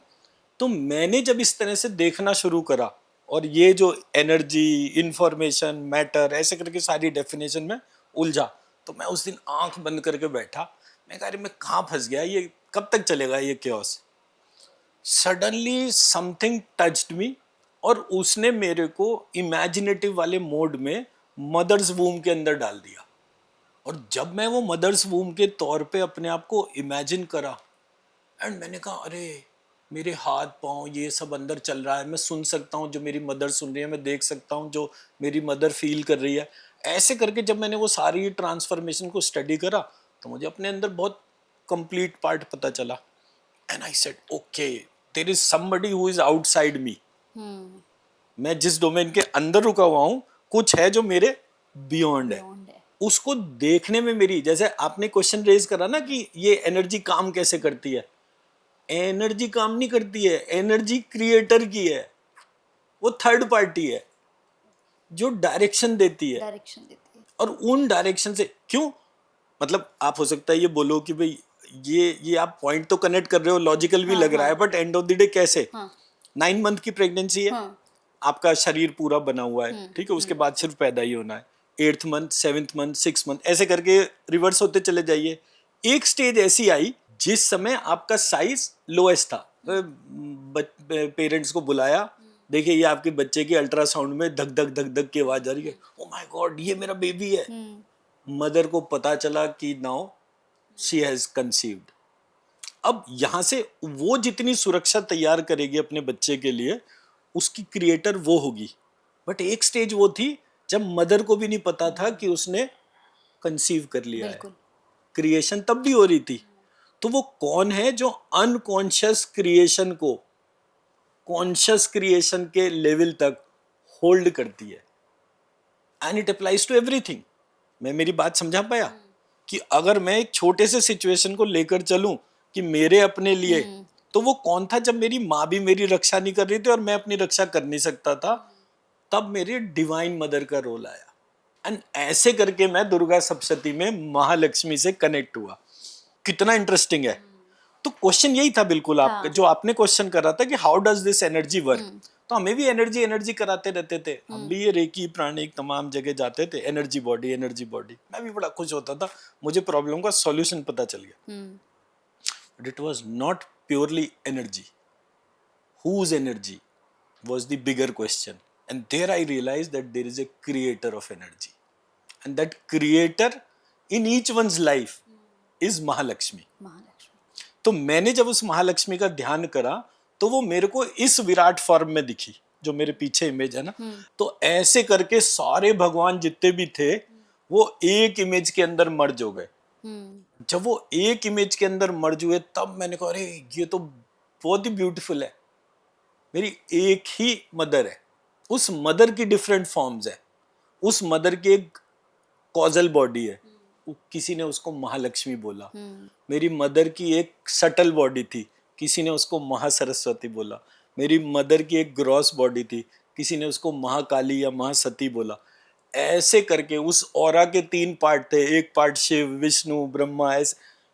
तो मैंने जब इस तरह से देखना शुरू करा और ये जो एनर्जी, इंफॉर्मेशन, मैटर, ऐसे करके सारी डेफिनेशन में उलझा, तो मैं उस दिन आंख बंद करके बैठा. मैं कह रही, मैं कहाँ फंस गया, ये कब तक चलेगा ये क्योस. सडनली समथिंग टच्ड मी और उसने मेरे को इमेजिनेटिव वाले मोड में मदर्स वूम के अंदर डाल दिया. और जब मैं वो मदर्स वूम के तौर पे अपने आप को इमेजिन करा, एंड मैंने कहा, अरे मेरे हाथ पाँव ये सब अंदर चल रहा है, मैं सुन सकता हूँ जो मेरी मदर सुन रही है, मैं देख सकता हूँ जो मेरी मदर फील कर रही है. ऐसे करके जब मैंने वो सारी ट्रांसफॉर्मेशन को स्टडी करा, तो मुझे अपने अंदर बहुत कंप्लीट पार्ट पता चला. And I said, okay, there is somebody who is outside me. मैं जिस डोमेन के अंदर रुका हुआ हूँ, कुछ है जो मेरे बियॉन्ड है. उसको देखने में मेरी, जैसे आपने क्वेश्चन रेज करा ना कि ये एनर्जी काम कैसे करती है. एनर्जी काम नहीं करती है, एनर्जी क्रिएटर की है. वो थर्ड पार्टी है जो डायरेक्शन देती है. और उन डायरेक्शन से क्यों, मतलब आप हो सकता है ये बोलो कि भाई ये आप पॉइंट तो कनेक्ट कर रहे हो, लॉजिकल भी लग रहा है, but end of the day कैसे? 9 मंथ की प्रेगनेंसी है, आपका शरीर पूरा बना हुआ है, ठीक है, उसके बाद सिर्फ पैदा ही होना है. 8th month, 7th month, 6th month, ऐसे करके रिवर्स होते चले जाइए. एक स्टेज ऐसी आई जिस समय आपका साइज लोएस्ट था. पेरेंट्स को बुलाया, देखिए ये आपके बच्चे की अल्ट्रासाउंड में धक धक धक धक की आवाज आ रही है, ओ माय गॉड ये मेरा बेबी है। मदर को पता चला कि नाउ शी हैज कंसीव्ड। अब यहाँ से वो जितनी सुरक्षा तैयार करेगी अपने बच्चे के लिए, उसकी क्रिएटर वो होगी। बट एक स्टेज वो थी जब मदर को भी नहीं पता था कि उसने कंसीव कर लिया है, क्रिएशन तब भी हो रही थी। तो वो कौन है जो अनकॉन्शियस क्रिएशन को कॉन्शियस क्रिएशन के लेवल तक होल्ड करती है? And it applies to everything. मैं मेरी बात समझा पाया कि अगर मैं एक छोटे से सिचुएशन को लेकर चलूं कि मेरे अपने लिए, तो वो कौन था जब मेरी माँ भी मेरी रक्षा नहीं कर रही थी और मैं अपनी रक्षा कर नहीं सकता था, तब मेरी डिवाइन मदर का रोल आया। एंड ऐसे करके मैं दुर्गा सप्तशती में महालक्ष्मी से कनेक्ट हुआ। कितना इंटरेस्टिंग है। तो क्वेश्चन यही था बिल्कुल आपका, जो आपने क्वेश्चन करा था कि how does this energy work. तो हमें भी एनर्जी एनर्जी कराते रहते थे, हम भी ये रेकी प्राणिक तमाम जगह जाते थे, एनर्जी बॉडी एनर्जी बॉडी। मैं भी बड़ा खुश होता था, मुझे प्रॉब्लम का सॉल्यूशन पता चल गया। But it was not purely energy. Whose energy was the bigger question, and there I realized that there is a creator of energy, and that creator in each one's life is Mahalakshmi. तो मैंने जब उस महालक्ष्मी का ध्यान करा तो वो मेरे को इस विराट फॉर्म में दिखी, जो मेरे पीछे इमेज है ना। तो ऐसे करके सारे भगवान जितने भी थे वो एक इमेज के अंदर मर्ज हो गए। जब वो एक इमेज के अंदर मर्ज हुए तब मैंने कहा अरे ये तो बहुत ही ब्यूटीफुल है। मेरी एक ही मदर है, उस मदर की डिफरेंट फॉर्म्स है, उस मदर की एक कॉजल बॉडी है, किसी ने उसको महालक्ष्मी बोला। मेरी मदर की एक सटल बॉडी थी, किसी ने उसको महासरस्वती बोला। मेरी मदर की एक ग्रॉस बॉडी थी, किसी ने उसको महाकाली या महासती बोला। ऐसे करके उस ऑरा के 3 पार्ट थे, एक पार्ट शिव विष्णु ब्रह्मा,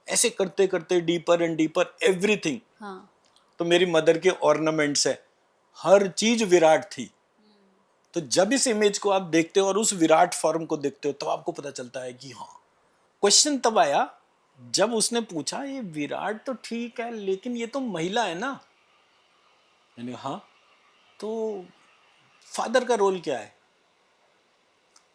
ऐसे करते करते डीपर एंड डीपर एवरीथिंग। तो मेरी मदर के ऑर्नामेंट्स है, हर चीज विराट थी। तो जब इस इमेज को आप देखते हो और उस विराट फॉर्म को देखते हो तो आपको पता चलता है कि हाँ। क्वेश्चन तब आया जब उसने पूछा ये विराट तो ठीक है लेकिन ये तो महिला है ना। मैंने हाँ, तो फादर का रोल क्या है?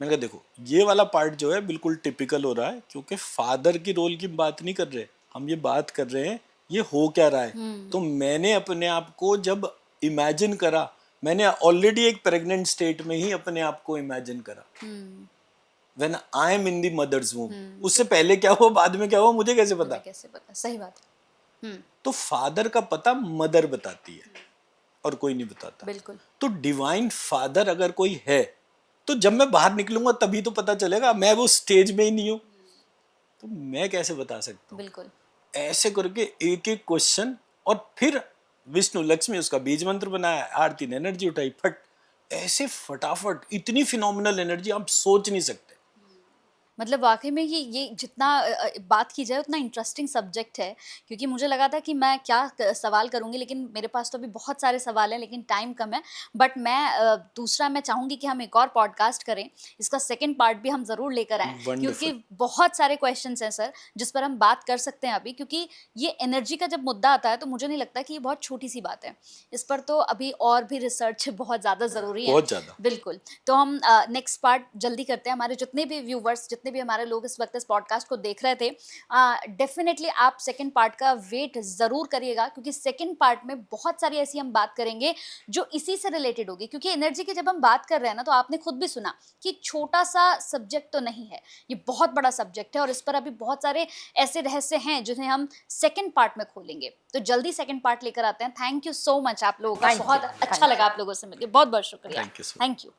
मैंने कहा देखो ये वाला पार्ट जो है बिल्कुल टिपिकल हो रहा है, क्योंकि फादर की रोल की बात नहीं कर रहे हम, ये बात कर रहे हैं ये हो क्या रहा है। तो मैंने अपने आप को जब इमेजिन करा, मैंने ऑलरेडी एक प्रेग्नेंट स्टेट में ही अपने आप को इमेजिन करा। When I am in the mother's womb. उससे पहले क्या हुआ बाद में क्या हुआ मुझे कैसे पता? सही बात है। तो फादर का पता मदर बताती है और कोई नहीं बताता। बिल्कुल। तो डिवाइन फादर अगर कोई है तो जब मैं बाहर निकलूंगा तभी तो पता चलेगा, मैं वो स्टेज में ही नहीं हूं तो मैं कैसे बता सकता हूँ? बिल्कुल। ऐसे करके एक एक क्वेश्चन, और फिर विष्णु लक्ष्मी उसका बीज मंत्र बनाया, आरती ने एनर्जी उठाई, फट ऐसे फटाफट इतनी फिनोमिनल एनर्जी आप सोच नहीं सकते। मतलब वाकई में ये जितना बात की जाए उतना इंटरेस्टिंग सब्जेक्ट है, क्योंकि मुझे लगा था कि मैं क्या सवाल करूंगी, लेकिन मेरे पास तो अभी बहुत सारे सवाल हैं लेकिन टाइम कम है। बट मैं दूसरा मैं चाहूँगी कि हम एक और पॉडकास्ट करें, इसका सेकंड पार्ट भी हम ज़रूर लेकर आएँ, क्योंकि बहुत सारे क्वेश्चंस हैं सर जिस पर हम बात कर सकते हैं अभी। क्योंकि ये एनर्जी का जब मुद्दा आता है तो मुझे नहीं लगता कि ये बहुत छोटी सी बात है, इस पर तो अभी और भी रिसर्च बहुत ज़्यादा ज़रूरी है। बहुत ज़्यादा। बिल्कुल। तो हम नेक्स्ट पार्ट जल्दी करते हैं। हमारे जितने भी व्यूवर्स, जितने भी हमारे लोग इस वक्त इस पॉडकास्ट को देख रहे थे, डेफिनेटली आप सेकंड पार्ट का वेट जरूर करिएगा, क्योंकि सेकंड पार्ट में बहुत सारी ऐसी हम बात करेंगे जो इसी से रिलेटेड होगी। क्योंकि एनर्जी की जब हम बात कर रहे हैं ना, तो आपने खुद भी सुना कि छोटा सा सब्जेक्ट तो नहीं है, ये बहुत बड़ा सब्जेक्ट है और इस पर अभी बहुत सारे ऐसे रहस्य हैं जिन्हें हम सेकंड पार्ट में खोलेंगे। तो जल्दी सेकंड पार्ट लेकर आते हैं। थैंक यू सो मच आप लोगों का, बहुत अच्छा लगा आप लोगों से मिलकर, बहुत बहुत शुक्रिया। Thank you.